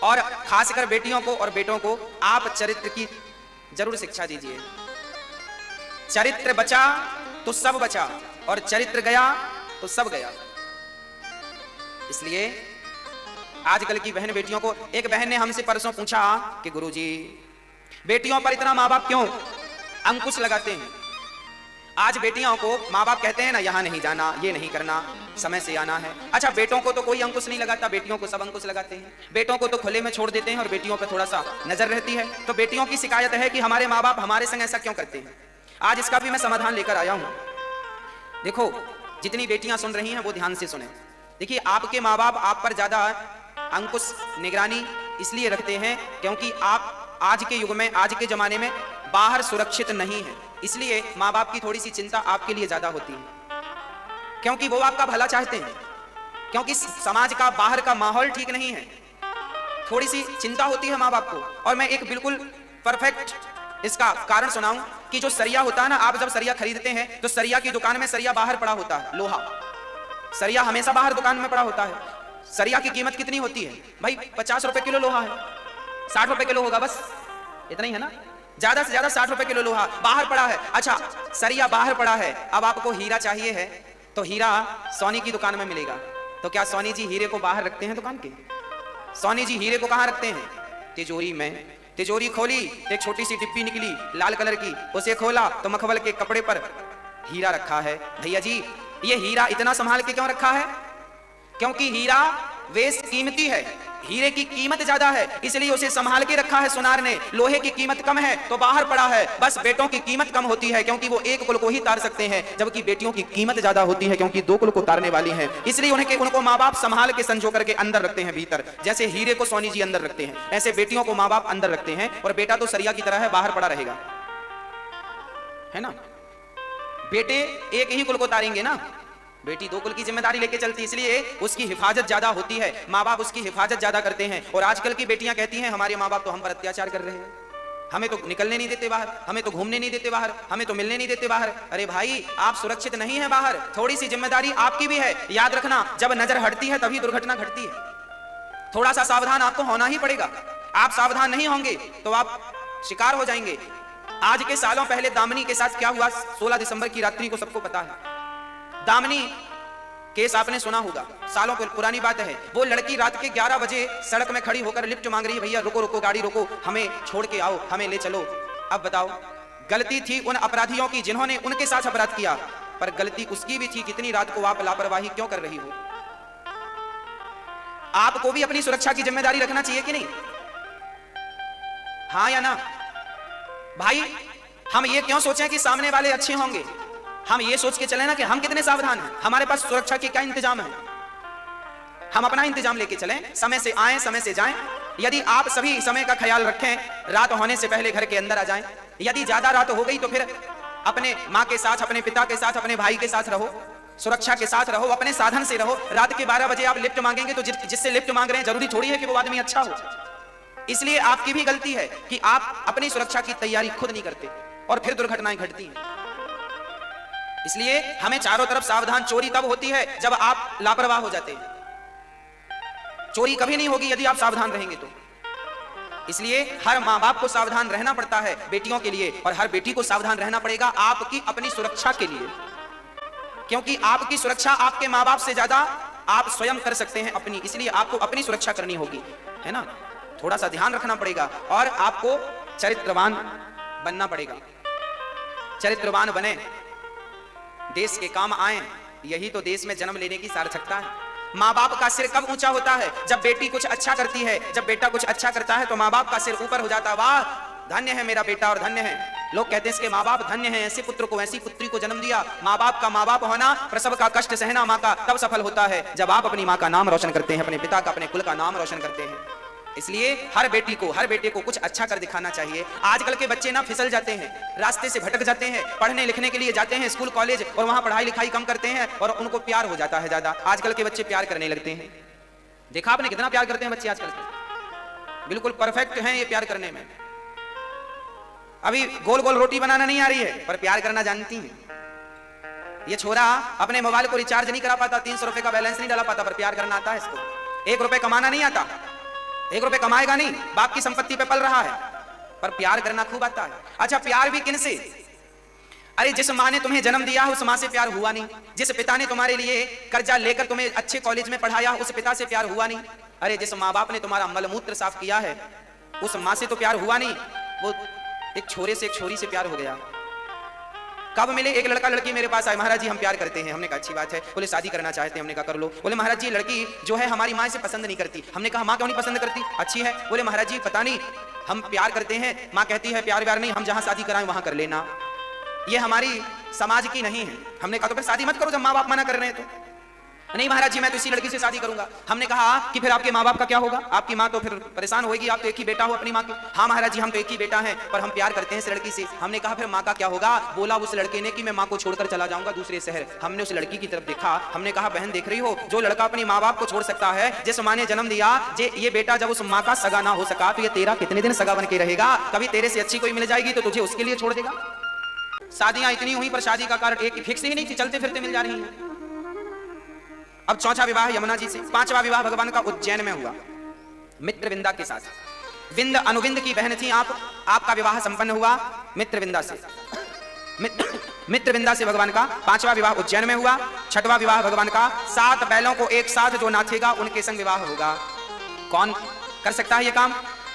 और खासकर बेटियों को और बेटों को आप चरित्र की जरूर शिक्षा दीजिए। चरित्र बचा तो सब बचा और चरित्र गया तो सब गया। इसलिए आजकल की बहन बेटियों को, एक बहन ने हमसे परसों पूछा कि गुरुजी बेटियों पर इतना माँ बाप क्यों अंकुश लगाते हैं? आज बेटियों को माँ बाप कहते हैं ना, यहाँ नहीं जाना, ये नहीं करना, समय से आना है। अच्छा, बेटों को तो कोई अंकुश नहीं लगाता, बेटियों को सब अंकुश लगाते हैं। बेटों को तो खुले में छोड़ देते हैं और बेटियों पर थोड़ा सा नजर रहती है। तो बेटियों की शिकायत है कि हमारे माँ बाप हमारे संग ऐसा क्यों करते हैं। आज इसका भी मैं समाधान लेकर आया हूँ। देखो, जितनी बेटियां सुन रही हैं वो ध्यान से सुने। देखिए, आपके माँ बाप आप पर ज्यादा अंकुश निगरानी इसलिए रखते हैं क्योंकि आप आज के युग में, आज के जमाने में बाहर सुरक्षित नहीं है। इसलिए माँ बाप की थोड़ी सी चिंता आपके लिए ज्यादा होती है, क्योंकि वो आपका भला चाहते हैं, क्योंकि समाज का बाहर का माहौल ठीक नहीं है। थोड़ी सी चिंता होती है माँ बाप को। और मैं एक बिल्कुल परफेक्ट इसका कारण सुनाऊं कि जो सरिया होता है ना, आप जब सरिया खरीदते हैं तो सरिया की दुकान में सरिया बाहर पड़ा होता है, लोहा सरिया हमेशा बाहर दुकान में पड़ा होता है। सरिया की कीमत कितनी होती है भाई? 50 रुपए किलो लोहा है। 60 रुपए किलो होगा, बस इतना ही है ना, ज्यादा से ज्यादा 60 रुपए किलो लोहा बाहर पड़ा है। अच्छा, सरिया बाहर पड़ा है, अब आपको हीरा चाहिए है तो हीरा सोनी की दुकान में मिलेगा। तो क्या सोनी जी हीरे को बाहर रखते हैं दुकान के? सोनी जी हीरे को कहां रखते हैं? तिजोरी में। तिजोरी खोली, एक छोटी सी डिब्बी निकली लाल कलर की, उसे खोला तो मखमल के कपड़े पर हीरा रखा है। भैया जी ये हीरा इतना संभाल के क्यों रखा है? क्योंकि हीरा बेस कीमती है, हीरे की कीमत ज्यादा है, इसलिए उसे संभाल के रखा है सुनार ने। लोहे की कीमत कम है तो बाहर पड़ा है। बस बेटों की कीमत कम होती है क्योंकि वो एक कुल को ही तार सकते हैं, जबकि बेटियों की कीमत ज्यादा होती है क्योंकि 2 कुल को तारने वाली हैं। इसलिए उनको माँ बाप संभाल के संजो करके अंदर रखते हैं भीतर। जैसे हीरे को सोनी जी अंदर रखते हैं, ऐसे बेटियों को माँ बाप अंदर रखते हैं। और बेटा तो सरिया की तरह है, बाहर पड़ा रहेगा, है ना। बेटे एक ही कुल को तारेंगे ना, बेटी 2 कुल की जिम्मेदारी लेके चलती, इसलिए उसकी हिफाजत ज्यादा होती है, माँ बाप उसकी हिफाजत ज्यादा करते हैं। और आजकल की बेटियां कहती हैं हमारे माँ बाप तो हम पर अत्याचार कर रहे हैं, हमें तो निकलने नहीं देते बाहर, हमें तो घूमने नहीं देते बाहर, हमें तो मिलने नहीं देते बाहर। अरे भाई आप सुरक्षित नहीं है बाहर, थोड़ी सी जिम्मेदारी आपकी भी है। याद रखना, जब नजर हटती है तभी दुर्घटना घटती है। थोड़ा सा सावधान आपको होना ही पड़ेगा। आप सावधान नहीं होंगे तो आप शिकार हो जाएंगे। आज के सालों पहले दामिनी के साथ क्या हुआ, 16 दिसंबर की रात्रि को सबको पता है। दामिनी केस आपने सुना होगा, सालों पुरानी बात है। वो लड़की रात के 11 बजे सड़क में खड़ी होकर लिफ्ट मांग रही है, भैया रुको रुको गाड़ी रोको, हमें छोड़ के आओ, हमें ले चलो। अब बताओ, गलती थी उन अपराधियों की जिन्होंने उनके साथ अपराध किया, पर गलती उसकी भी थी कितनी रात को आप लापरवाही क्यों कर रही हो। आपको भी अपनी सुरक्षा की जिम्मेदारी रखना चाहिए कि नहीं, हाँ या ना। भाई हम ये क्यों सोचें कि सामने वाले अच्छे होंगे, हम ये सोच के चले ना कि हम कितने सावधान हैं, हमारे पास सुरक्षा के क्या इंतजाम है। हम अपना इंतजाम लेके चलें, समय से आएं समय से जाएं। यदि आप सभी समय का ख्याल रखें, रात होने से पहले घर के अंदर आ जाएं। यदि ज्यादा रात हो गई तो फिर अपने माँ के साथ, अपने पिता के साथ, अपने भाई के साथ रहो, सुरक्षा के साथ रहो, अपने साधन से रहो। रात के 12 बजे आप लिफ्ट मांगेंगे तो जिससे लिफ्ट मांग रहे हैं जरूरी थोड़ी है कि वो आदमी अच्छा हो। इसलिए आपकी भी गलती है कि आप अपनी सुरक्षा की तैयारी खुद नहीं करते और फिर दुर्घटनाएं घटती हैं। इसलिए हमें चारों तरफ सावधान। चोरी तब होती है जब आप लापरवाह हो जाते हैं, चोरी कभी नहीं होगी यदि आप सावधान रहेंगे तो। इसलिए हर माँ बाप को सावधान रहना पड़ता है बेटियों के लिए, और हर बेटी को सावधान रहना पड़ेगा आपकी अपनी सुरक्षा के लिए, क्योंकि आपकी सुरक्षा आपके माँ बाप से ज्यादा आप स्वयं कर सकते हैं अपनी। इसलिए आपको अपनी सुरक्षा करनी होगी, है ना। थोड़ा सा ध्यान रखना पड़ेगा और आपको चरित्रवान बनना पड़ेगा। चरित्रवान बने, देश के काम आए, यही तो देश में जन्म लेने की सार्थकता है। माँ बाप का सिर कब ऊंचा होता है, जब बेटी कुछ अच्छा करती है, जब बेटा कुछ अच्छा करता है तो माँ बाप का सिर ऊपर हो जाता है। वाह धन्य है मेरा बेटा और धन्य है, लोग कहते हैं इसके माँ बाप धन्य हैं, ऐसे पुत्र को ऐसी पुत्री को जन्म दिया। माँ बाप का माँ बाप होना, प्रसव का कष्ट सहना माँ का तब सफल होता है जब आप अपनी माँ का नाम रोशन करते हैं, अपने पिता का, अपने कुल का नाम रोशन करते हैं। इसलिए हर बेटी को, हर बेटे को कुछ अच्छा कर दिखाना चाहिए। आजकल के बच्चे ना फिसल जाते हैं, रास्ते से भटक जाते हैं, पढ़ने लिखने के लिए जाते हैं स्कूल कॉलेज और वहां पढ़ाई लिखाई कम करते हैं और उनको प्यार हो जाता है ज्यादा। आजकल के बच्चे प्यार करने लगते हैं, देखा आपने कितना प्यार करते हैं बच्चे आजकल के, बिल्कुल परफेक्ट हैं ये प्यार करने में। अभी गोल गोल रोटी बनाना नहीं आ रही है पर प्यार करना जानती है। ये छोरा अपने मोबाइल को रिचार्ज नहीं करा पाता, 300 रुपए का बैलेंस नहीं डाला पाता, पर प्यार करना आता है इसको। 1 रुपए कमाना नहीं आता, 1 रुपए कमाएगा नहीं, बाप की संपत्ति पे पल रहा है, पर प्यार करना खूब आता है। अच्छा प्यार भी किनसे? अरे जिस माँ ने तुम्हें जन्म दिया उस माँ से प्यार हुआ नहीं, जिस पिता ने तुम्हारे लिए कर्जा लेकर तुम्हें अच्छे कॉलेज में पढ़ाया उस पिता से प्यार हुआ नहीं। अरे जिस माँ बाप ने तुम्हारा मलमूत्र साफ किया है उस माँ से तो प्यार हुआ नहीं, वो एक छोरे से एक छोरी से प्यार हो गया। कब मिले? एक लड़का लड़की मेरे पास आए, महाराज जी हम प्यार करते हैं। हमने कहा अच्छी बात है। बोले शादी करना चाहते हैं। हमने कहा कर लो। बोले महाराज जी लड़की जो है हमारी माँ से पसंद नहीं करती। हमने कहा माँ क्यों नहीं पसंद करती? अच्छी है। बोले महाराज जी पता नहीं, हम प्यार करते हैं, माँ कहती है प्यार व्यार नहीं, हम जहाँ शादी कराएं वहां कर लेना, ये हमारी समाज की नहीं है। हमने कहा तो फिर शादी मत करो जब माँ बाप मना कर रहे हैं तो। नहीं महाराज जी मैं तो इसी लड़की से शादी करूंगा। हमने कहा कि फिर आपके माँ बाप का क्या होगा? आपकी माँ तो फिर परेशान होगी, आप तो एक ही बेटा हो अपनी माँ के। हाँ महाराज जी हम तो एक ही बेटा है पर हम प्यार करते हैं इस लड़की से। हमने कहा फिर माँ का क्या होगा? बोला उस लड़के ने कि मैं माँ को छोड़कर चला जाऊंगा दूसरे शहर। हमने उस लड़की की तरफ देखा, हमने कहा बहन देख रही हो, जो लड़का अपनी माँ बाप को छोड़ सकता है, जिस माँ ने जन्म दिया, ये बेटा जब उस माँ का सगा ना हो सका तो ये तेरा कितने दिन सगा बन के रहेगा? कभी तेरे से अच्छी कोई मिल जाएगी तो तुझे उसके लिए छोड़ देगा। शादियां इतनी हुई पर शादी का कार्ड एक फिक्स ही नहीं थी, चलते फिरते मिल जा रही है। अब 4वां विवाह यमुना जी से, 5वां विवाह भगवान का उज्जैन में हुआ मित्रविंदा के साथ। विंद अनुविंद की बहन थी आप, आपका विवाह संपन्न हुआ मित्रविंदा से। मित्रविंदा से भगवान का 5वां विवाह उज्जैन में हुआ। 6वां विवाह भगवान का 7 बैलों को एक साथ जो नाचेगा उनके संग विवाह होगा। कौन कर सकता है ये काम?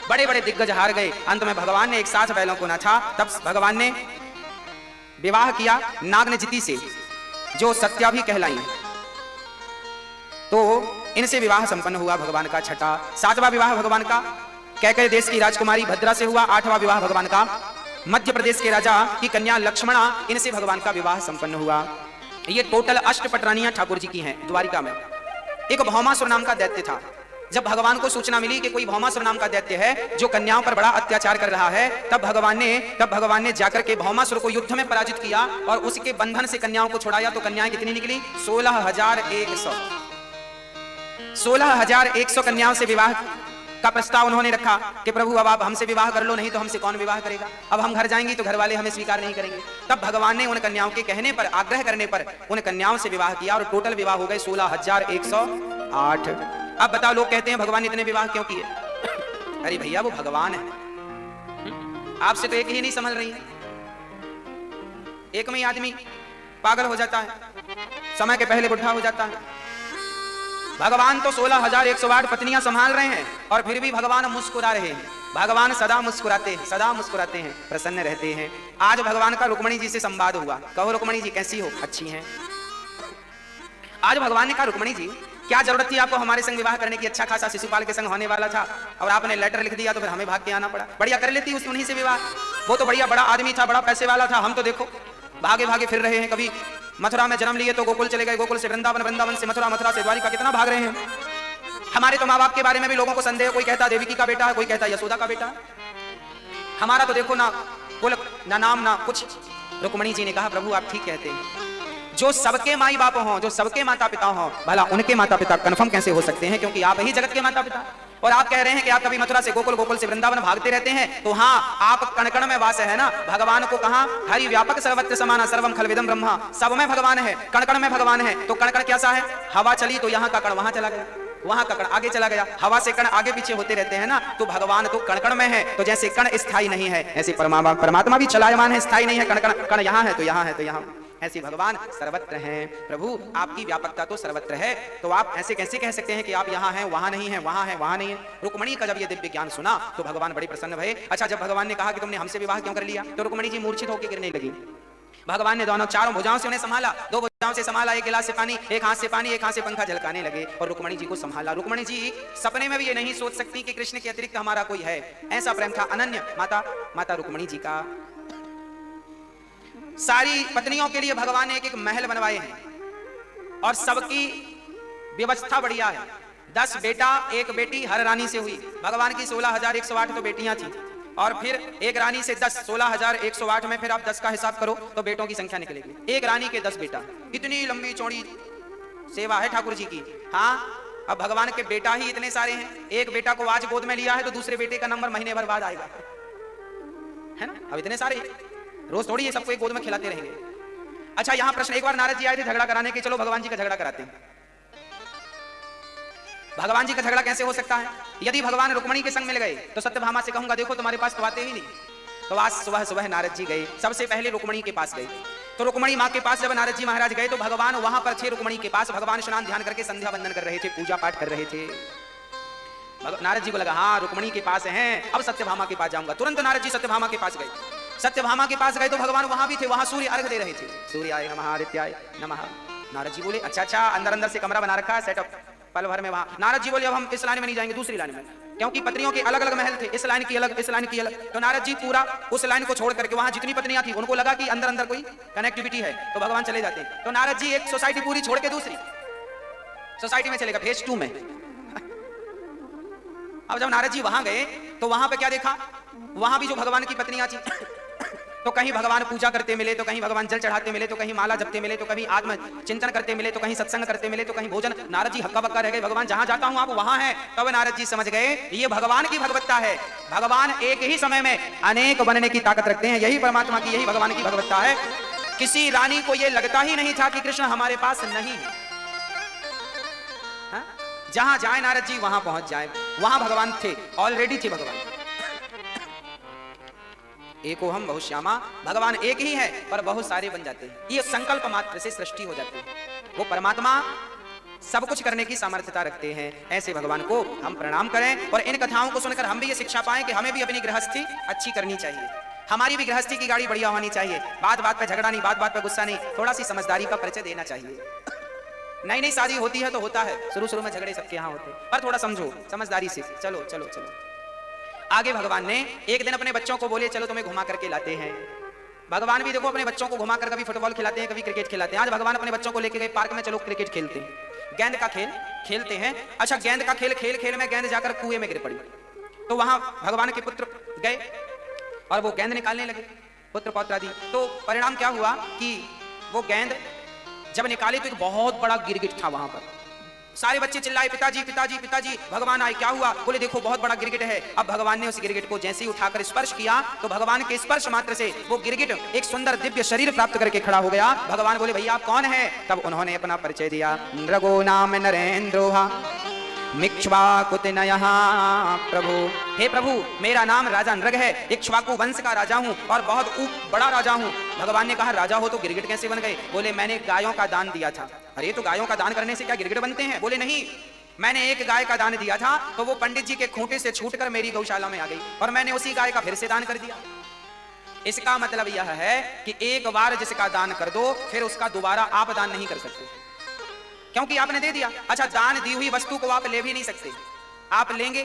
बड़े बड़े दिग्गज हार गए, अंत में भगवान ने एक साथ बैलों को नाचा। तब भगवान ने विवाह किया नागनजिती से, जो सत्या भी कहलाई। तो इनसे विवाह संपन्न हुआ भगवान का 6वां। 7वां विवाह भगवान का कैकेय देश की राजकुमारी भद्रा से हुआ। 8वां विवाह भगवान का मध्य प्रदेश के राजा की कन्या लक्ष्मणा, इनसे भगवान का विवाह संपन्न हुआ। ये टोटल अष्टपटरानियां ठाकुर जी की हैं द्वारिका में। एक भौमासुर नाम का दैत्य था। जब भगवान को सूचना मिली कि कोई भौमासुर नाम का दैत्य है जो कन्याओं पर बड़ा अत्याचार कर रहा है, तब भगवान ने जाकर के भौमासुर को युद्ध में पराजित किया और उसके बंधन से कन्याओं को छुड़ाया। तो कन्याएं कितनी निकली? 16,100। 16,100 कन्याओं से विवाह का प्रस्ताव उन्होंने रखा कि प्रभु अब आप हमसे विवाह कर लो, नहीं तो हमसे कौन विवाह करेगा। अब हम घर जाएंगे तो घर वाले हमें स्वीकार नहीं करेंगे। तब भगवान ने उन कन्याओं के कहने पर, आग्रह करने पर उन कन्याओं से विवाह किया और टोटल विवाह हो गए 16,108। अब बताओ, लोग कहते हैं भगवान ने इतने विवाह क्यों किए? अरे भैया वो भगवान है, आपसे तो एक ही नहीं समझ रही है। एक में ही आदमी पागल हो जाता है, समय के पहले बुढ़ा हो जाता है। भगवान तो 16,108 पत्नियां संभाल रहे हैं और फिर भी भगवान मुस्कुरा रहे हैं। भगवान सदा मुस्कुराते हैं, सदा मुस्कुराते हैं, प्रसन्न रहते हैं। आज भगवान का रुक्मणी जी से संवाद हुआ। कहो रुक्मणी जी कैसी हो? अच्छी हैं। आज भगवान ने कहा रुक्मणी जी क्या जरूरत थी आपको हमारे संग विवाह करने की? अच्छा खासा शिशुपाल के संग होने वाला था और आपने लेटर लिख दिया तो फिर हमें भाग के आना पड़ा। बढ़िया कर लेती उन्हीं से विवाह। वो तो बढ़िया बड़ा आदमी था, बड़ा पैसे वाला था। हम तो देखो भागे भागे फिर रहे हैं। कभी मथुरा में जन्म लिए तो गोकुल चले गए, गोकुल से वृंदावन, वृंदावन से मथुरा, मथुरा से द्वारिका, कितना भाग रहे हैं। हमारे तो माँ बाप के बारे में भी लोगों को संदेह, कोई कहता देवकी का बेटा है, कोई कहता यशोदा का बेटा है। हमारा तो देखो ना कुल, ना नाम, ना कुछ। रुक्मणी जी ने कहा प्रभु आप ठीक कहते हैं, जो सबके माई बाप हों, जो सबके माता पिता हों, भला उनके माता पिता कंफर्म कैसे हो सकते हैं? क्योंकि आप ही जगत के माता पिता। और आप कह रहे हैं कि आप कभी मथुरा से गोकुल, गोकुल से वृंदावन भागते रहते हैं, तो हाँ आप कण कण में वास है ना। भगवान को कहा हरि व्यापक सर्वत्र समाना सर्वम खलविदम ब्रह्मा, सब में भगवान है, कण कण में भगवान है। तो कण कण कैसा है? हवा चली तो यहाँ का कण वहां चला गया, वहां का कण आगे चला गया। हवा से कण आगे पीछे होते रहते हैं ना। तो भगवान तो कण कण में है। तो जैसे कण स्थायी नहीं है, ऐसे परमात्मा भी चलायमान है, स्थायी नहीं है। कण कण कण यहाँ है तो यहाँ है तो यहाँ, ऐसे भगवान सर्वत्र हैं। प्रभु आपकी व्यापकता तो सर्वत्र है, तो आप ऐसे कैसे कह सकते हैं कि आप यहाँ हैं वहां नहीं है, वहां है वहां नहीं है? रुक्मणी का जब ये दिव्य ज्ञान सुना तो भगवान बड़े प्रसन्न भये। अच्छा, जब भगवान ने कहा कि तुमने हमसे विवाह क्यों कर लिया, तो रुक्मणी जी मूर्छित होकर गिरने लगी। भगवान ने दोनों चारों भुजाओं से उन्हें संभाला, 2 भुजाओं से संभाला, एक गिलास से पानी, एक हाथ से पानी, एक हाथ से पंखा झलकाने लगे और रुक्मणी जी को संभाला। रुक्मणी जी सपने में भी ये नहीं सोच सकती कि कृष्ण के अतिरिक्त हमारा कोई है। ऐसा प्रेम था अनन्य माता रुक्मणी जी का। सारी पत्नियों के लिए भगवान ने एक एक महल बनवाए हैं और सबकी व्यवस्था बढ़िया है। 10 बेटा 1 बेटी हर रानी से हुई। भगवान की 16,108 तो बेटियां थी और फिर एक रानी से 10, 16,108 में फिर आप 10 का हिसाब करो तो बेटों की संख्या निकलेगी। एक रानी के 10 बेटा, इतनी लंबी चौड़ी सेवा है ठाकुर जी की। हाँ, अब भगवान के बेटा ही इतने सारे हैं। एक बेटा को आज गोद में लिया है तो दूसरे बेटे का नंबर महीने भर बाद आएगा, है ना। अब इतने सारे रोज थोड़ी ये सबको एक गोद में खिलाते रहेंगे। अच्छा, यहां प्रश्न, एक बार नारद जी आए थे झगड़ा कराने के, चलो भगवान जी का झगड़ा कराते हैं। भगवान जी का झगड़ा कैसे हो सकता है? यदि भगवान रुक्मणी के संग मिल गए तो सत्यभामा से कहूंगा देखो तुम्हारे पास तो आते ही नहीं। तो आज सुबह सुबह नारद जी गए, सबसे पहले रुक्मणी के पास गए। तो रुक्मणी माँ के पास जब नारद जी महाराज गए तो भगवान वहां पर थे रुक्मणी के पास। भगवान स्नान ध्यान करके संध्या वंदन कर रहे थे, पूजा पाठ कर रहे थे। नारद जी को लगा हाँ रुक्मणी के पास हैं, अब सत्यभामा के पास जाऊंगा। तुरंत नारद जी सत्यभामा के पास गए। सत्यभामा के पास गए तो भगवान वहां भी थे, वहां सूर्य अर्घ दे रहे थे। सूर्याय नमः, आदित्याय नमः। नारद जी बोले अच्छा, अंदर से कमरा बना रखा है, सेटअप पल भर में वहां। नारद जी बोले अब हम इस लाइन में नहीं जाएंगे, दूसरी लाइन में, क्योंकि पत्नियों के अलग अलग महल थे, इस लाइन की अलग, इस लाइन की अलग। तो नारद जी पूरा उस लाइन को छोड़ करके, वहां जितनी पत्नियां थी उनको लगा कि अंदर कोई कनेक्टिविटी है तो भगवान चले जाते। तो नारद जी एक सोसाइटी पूरी छोड़ के दूसरी सोसाइटी में चलेगा, फेज 2 में। अब जब नारद जी वहां गए तो वहां पे क्या देखा, वहां भी जो भगवान की पत्नियां थी तो कहीं भगवान पूजा करते मिले, तो कहीं भगवान जल चढ़ाते मिले, तो कहीं माला जपते मिले, तो कहीं आत्म चिंतन करते मिले, तो कहीं सत्संग करते मिले, तो कहीं भोजन। नारद जी हक्का बक्का रह गए, भगवान जहां जाता हूं आप वहां हैं। तब नारद जी समझ गए ये भगवान की भगवत्ता है। भगवान एक ही समय में अनेक बनने की ताकत रखते हैं, यही परमात्मा की, यही भगवान की भगवत्ता है। किसी रानी को यह लगता ही नहीं था कि कृष्ण हमारे पास नहीं है। जहां जाए नारद जी वहां पहुंच जाए, वहां भगवान थे, ऑलरेडी थे भगवान। एको हम बहुश्यामा, भगवान एक ही है पर बहुत सारे बन जाते हैं। ये संकल्प मात्र से सृष्टि हो जाती है। वो परमात्मा सब कुछ करने की सामर्थ्यता रखते हैं। ऐसे भगवान को हम प्रणाम करें और इन कथाओं को सुनकर हम भी ये शिक्षा पाएं कि हमें भी अपनी गृहस्थी अच्छी करनी चाहिए। हमारी भी गृहस्थी की गाड़ी बढ़िया होनी चाहिए। बात बात पे झगड़ा नहीं, बात बात पे गुस्सा नहीं, थोड़ा सी समझदारी का परिचय देना चाहिए। नई नई शादी होती है तो होता है, शुरू शुरू में झगड़े सबके यहाँ होते हैं, पर थोड़ा समझो समझदारी से। चलो चलो चलो आगे भगवान ने एक दिन अपने बच्चों को बोले चलो तुम्हें घुमा करके लाते हैं। भगवान भी देखो अपने बच्चों को घुमा कर कभी फुटबॉल खिलाते हैं, कभी क्रिकेट खिलाते हैं। आज भगवान अपने बच्चों को लेके गए पार्क में, चलो क्रिकेट खेलते हैं, गेंद का खेल खेलते हैं। अच्छा, गेंद का खेल खेल खेल में गेंद जाकर कुएं में गिर पड़ी। तो वहां भगवान के पुत्र गए और वो गेंद निकालने लगे, पुत्र पौत्र आदि। तो परिणाम क्या हुआ कि वो गेंद जब निकाली तो एक बहुत बड़ा गिरगिट था वहां पर। सारे बच्चे चिल्लाए पिताजी पिताजी पिताजी। भगवान आए, क्या हुआ? बोले देखो बहुत बड़ा गिरगिट है। अब भगवान ने उस गिरगिट को जैसे ही उठाकर स्पर्श किया तो भगवान के स्पर्श मात्र से वो गिरगिट एक सुंदर दिव्य शरीर प्राप्त करके खड़ा हो गया। भगवान बोले भैया आप कौन है? तब उन्होंने अपना परिचय दिया, नृगो नाम नरेंद्रोहा मिक्ष्वाकुतिनयः प्रभु। हे प्रभु मेरा नाम राजा नृग है, इक्ष्वाकु वंश का राजा हूँ और बहुत बड़ा राजा हूँ। भगवान ने कहा राजा हो तो गिरगिट कैसे बन गए? बोले मैंने गायों का दान दिया था। अरे तो गायों का दान करने से क्या गिरगिट बनते हैं? बोले नहीं, मैंने एक गाय का दान दिया था तो वो पंडित जी के खूंटे से छूटकर मेरी गौशाला में आ गई और मैंने उसी गाय का फिर से दान कर दिया। इसका मतलब यह है कि एक बार जिसका दान कर दो फिर उसका दोबारा आप दान नहीं कर सकते, क्योंकि आपने दे दिया। अच्छा, दान दी हुई वस्तु को आप ले भी नहीं सकते, आप लेंगे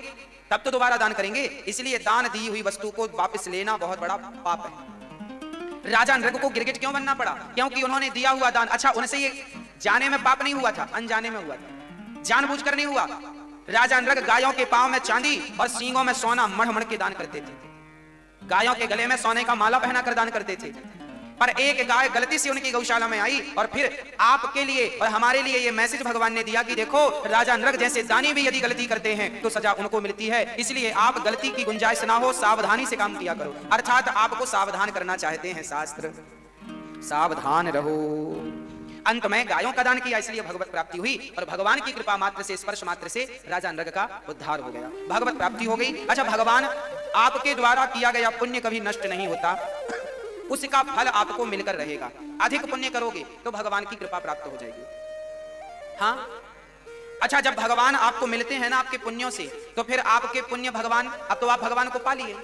तब तो दोबारा दान करेंगे, इसलिए दान दी हुई वस्तु को वापस लेना बहुत बड़ा पाप है। राजा नृग को गिरगिट क्यों बनना पड़ा? क्योंकि उन्होंने दिया हुआ दान। अच्छा, उनसे ये जाने में पाप नहीं हुआ था, अनजाने में हुआ था, जानबूझकर नहीं हुआ। राजा नृग गायों के पांव में चांदी और सींगों में सोना मढ़ मढ़ के दान करते थे, गायों के गले में सोने का माला पहना कर दान करते थे। पर एक गाय गलती से उनकी गौशाला में आई और फिर आपके लिए और हमारे लिए ये मैसेज भगवान ने दिया कि देखो राजा नृग जैसे दानी भी यदि गलती करते हैं तो सजा उनको मिलती है, इसलिए आप गलती की गुंजाइश ना हो, सावधानी से काम किया करो। अर्थात आपको सावधान करना चाहते हैं शास्त्र, सावधान रहो। अंत में गायों का दान किया इसलिए भगवत प्राप्ति हुई और भगवान की कृपा मात्र से, स्पर्श मात्र से राजा नृग का उद्धार हो गया, भगवत प्राप्ति हो गई। अच्छा, भगवान आपके द्वारा किया गया पुण्य कभी नष्ट नहीं होता, उसका फल आपको मिलकर रहेगा। अधिक पुण्य करोगे तो भगवान की कृपा प्राप्त हो जाएगी। हाँ, अच्छा, जब भगवान आपको मिलते हैं ना आपके पुण्यों से, तो फिर आपके पुण्य भगवान, अब तो आप भगवान को पा लिए।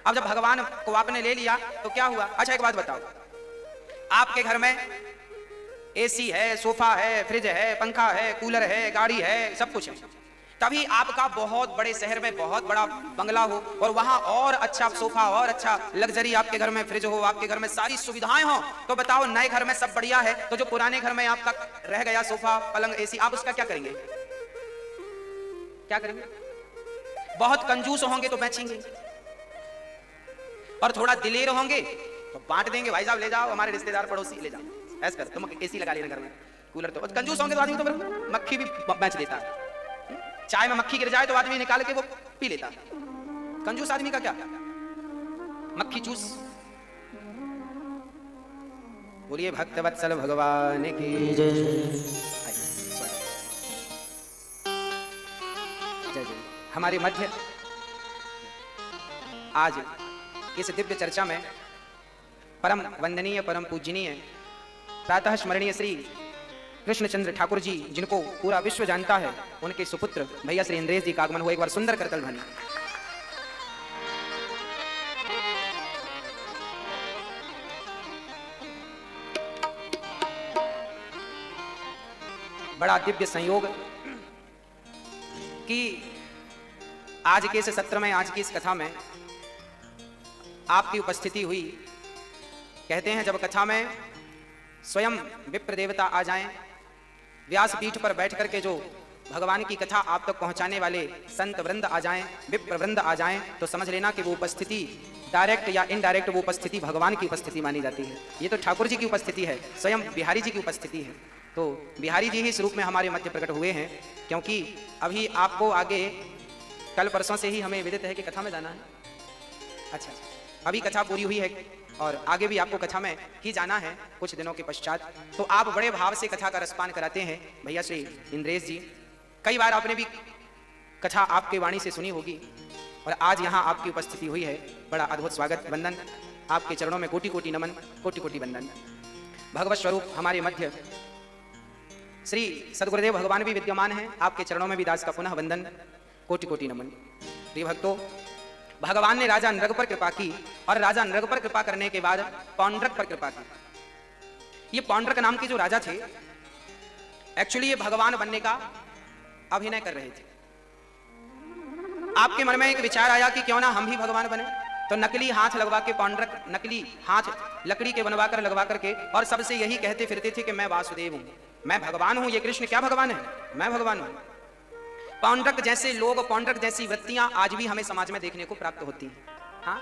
अब जब भगवान को आपने ले लिया तो क्या हुआ? अच्छा, एक बात बताओ, आपके घर में एसी है, सोफा है, फ्रिज है, पंखा है, कूलर है, गाड़ी है, सब कुछ है। तभी आपका बहुत बड़े शहर में बहुत बड़ा बंगला हो और वहां और अच्छा सोफा और अच्छा लग्जरी आपके घर में फ्रिज हो, आपके घर में सारी सुविधाएं हो। तो बताओ, नए घर में सब बढ़िया है, तो जो पुराने घर में आपका रह गया सोफा, पलंग, एसी, आप उसका क्या करेंगे? क्या करेंगे? बहुत कंजूस होंगे तो बेचेंगे और थोड़ा दिलेर होंगे तो बांट देंगे, भाई साहब ले जाओ, हमारे रिश्तेदार पड़ोसी ले जाओ, ऐसा कर, तुम एसी लगा लेना घर में, कूलर। तो कंजूस होंगे तो आदमी तो फिर मक्खी भी बेच देता है, चाय में मक्खी गिर जाए तो आदमी निकाल के वो पी लेता। कंजूस आदमी का क्या, मक्खी चूस। बोलिए भक्तवत्सल भगवान की जय। जय जय। हमारे मध्य आज इस दिव्य चर्चा में परम वंदनीय, परम पूजनीय, प्रातः स्मरणीय श्री कृष्णचंद्र ठाकुर जी, जिनको पूरा विश्व जानता है, उनके सुपुत्र भैया श्री इंद्रेश जी का आगमन हुआ। एक बार सुंदर करतल ध्वनि। बड़ा दिव्य संयोग कि आज के इस सत्र में, आज की इस कथा में आपकी उपस्थिति हुई। कहते हैं जब कथा में स्वयं विप्र देवता आ जाएं, व्यास पीठ पर बैठ करके जो भगवान की कथा आप तक पहुंचाने वाले संत वृंद आ जाएं, विप्र वृंद आ जाएं, तो समझ लेना कि वो उपस्थिति डायरेक्ट या इनडायरेक्ट वो उपस्थिति भगवान की उपस्थिति मानी जाती है। ये तो ठाकुर जी की उपस्थिति है, स्वयं बिहारी जी की उपस्थिति है। तो बिहारी जी ही इस रूप में हमारे मध्य प्रकट हुए हैं, क्योंकि अभी आपको आगे कल परसों से ही हमें विदित है कि कथा में जाना है। अच्छा, अभी कथा पूरी हुई है और आगे भी आपको कथा में ही जाना है कुछ दिनों के पश्चात। तो आप बड़े भाव से कथा का रसपान कराते हैं भैया श्री इंद्रेश जी। कई बार आपने भी कथा आपके वाणी से सुनी होगी और आज यहाँ आपकी उपस्थिति हुई है। बड़ा अद्भुत स्वागत, वंदन। आपके चरणों में कोटि कोटि नमन, कोटि कोटि वंदन। भगवत स्वरूप हमारे मध्य श्री सदगुरुदेव भगवान भी विद्यमान हैं, आपके चरणों में भी दास का पुनः वंदन, कोटि कोटि नमन। प्रिय भक्तों, भगवान ने राजा नृग पर कृपा की और राजा नृग पर कृपा करने के बाद पौंड्रक पर कृपा की। ये पौंड्रक नाम के जो राजा थे, एक्चुअली ये भगवान बनने का अभिनय कर रहे थे। आपके मन में एक विचार आया कि क्यों ना हम भी भगवान बने, तो नकली हाथ लगवा के पौंड्रक नकली हाथ लकड़ी के बनवा कर लगवा करके और सबसे यही कहते फिरते थे कि मैं वासुदेव हूं, मैं भगवान हूं। ये कृष्ण क्या भगवान है? मैं भगवान हूं। पौंड्रक जैसे लोग, पौंड्रक जैसी वृत्तियां आज भी हमें समाज में देखने को प्राप्त होती हैं। हाँ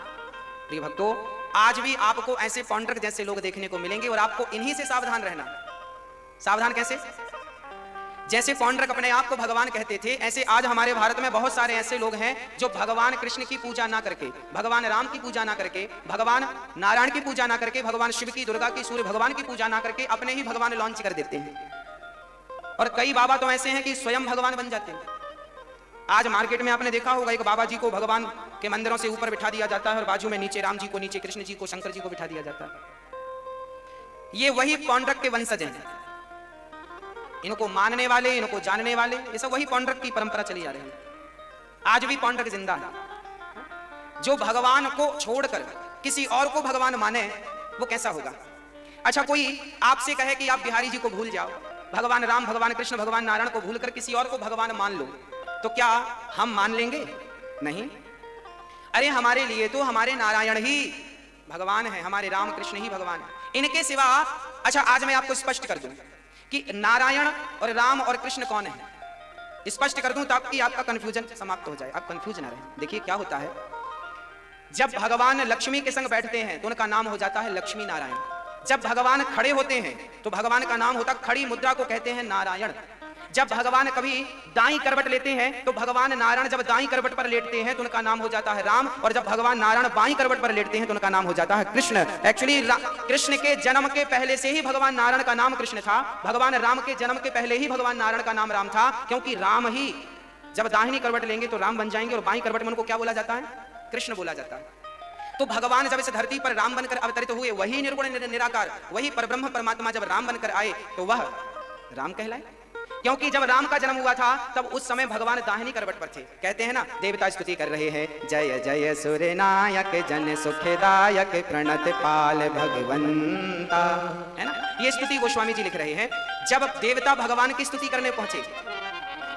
प्रिय भक्तों, आज भी आपको ऐसे पौंड्रक जैसे लोग देखने को मिलेंगे और आपको इन्हीं से सावधान रहना। सावधान कैसे? जैसे पौंड्रक अपने आप को भगवान कहते थे, ऐसे आज हमारे भारत में बहुत सारे ऐसे लोग हैं जो भगवान कृष्ण की पूजा ना करके, भगवान राम की पूजा ना करके, भगवान नारायण की पूजा ना करके, भगवान शिव की, दुर्गा की, सूर्य भगवान की पूजा ना करके अपने ही भगवान लॉन्च कर देते हैं। और कई बाबा तो ऐसे हैं कि स्वयं भगवान बन जाते हैं। आज मार्केट में आपने देखा होगा, एक बाबा जी को भगवान के मंदिरों से ऊपर बिठा दिया जाता है और बाजू में नीचे राम जी को, नीचे कृष्ण जी को, शंकर जी को बिठा दिया जाता है। ये वही पौंड्रक के वंशज हैं। इनको मानने वाले, इनको जानने वाले, ये सब वही पौंड्रक की परंपरा चली जा रही है। आज भी पौंड्रक जिंदा है। जो भगवान को छोड़कर किसी और को भगवान माने, वो कैसा होगा? अच्छा, कोई आपसे कहे कि आप बिहारी जी को भूल जाओ, भगवान राम, भगवान कृष्ण, भगवान नारायण को भूलकर किसी और को भगवान मान लो, तो क्या हम मान लेंगे? नहीं। अरे हमारे लिए तो हमारे नारायण ही भगवान है, हमारे राम कृष्ण ही भगवान है, इनके सिवा। अच्छा, आज मैं आपको स्पष्ट कर दूं कि नारायण और राम और कृष्ण कौन है। स्पष्ट कर दूं ताकि आपका कंफ्यूजन समाप्त हो जाए, आप कंफ्यूज ना रहे। देखिए क्या होता है, जब भगवान लक्ष्मी के संग बैठते हैं तो उनका नाम हो जाता है लक्ष्मी नारायण। जब भगवान खड़े होते हैं तो भगवान का नाम होता, खड़ी मुद्रा को कहते हैं नारायण। जब भगवान कभी दाईं करवट लेते हैं तो भगवान नारायण जब दाईं करवट पर लेटते हैं तो उनका नाम हो जाता है राम, और जब भगवान नारायण बाईं करवट पर लेटते हैं तो उनका नाम हो जाता है कृष्ण। एक्चुअली कृष्ण के जन्म के पहले से ही भगवान नारायण का नाम कृष्ण था, भगवान राम के जन्म के पहले ही भगवान नारायण का नाम राम था, क्योंकि राम ही जब दाहिनी करवट लेंगे तो राम बन जाएंगे और बाईं करवट में उनको क्या बोला जाता है? कृष्ण बोला जाता है। तो भगवान जब इस धरती पर राम बनकर अवतरित हुए, वही निर्गुण निराकार, वही परब्रह्म परमात्मा जब राम बनकर आए तो वह राम कहलाए। क्योंकि जब राम का जन्म हुआ था तब उस समय भगवान दाहिनी करवट पर थे। कहते हैं ना, देवता स्तुति कर रहे हैं, जय जय सूर्य नायक जन सुखदायक प्रणत पाल भगवंता, है ना। ये स्तुति गोस्वामी जी लिख रहे हैं। जब देवता भगवान की स्तुति करने पहुंचे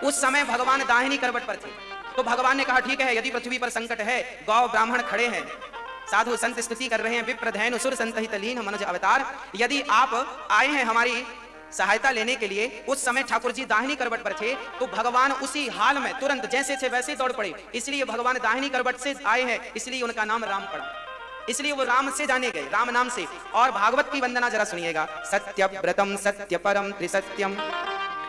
उस समय भगवान दाहिनी करवट पर थे। तो भगवान ने कहा, ठीक है, यदि पृथ्वी पर संकट है, गौ ब्राह्मण खड़े हैं, साधु संत स्तुति कर रहे हैं, विप्र धैनु सुर संतहित लीन मनुज अवतार, यदि आप आए हैं हमारी सहायता लेने के लिए, उस समय ठाकुर जी दाहिनी करवट पर थे, तो भगवान उसी हाल में तुरंत जैसे थे वैसे दौड़ पड़े। इसलिए भगवान दाहिनी करवट से आए हैं, इसलिए उनका नाम राम पड़ा, इसलिए वो राम से जाने गए, राम नाम से। और भागवत की वंदना जरा सुनिएगा, सत्यव्रतम सत्य परम त्रिसत्यम।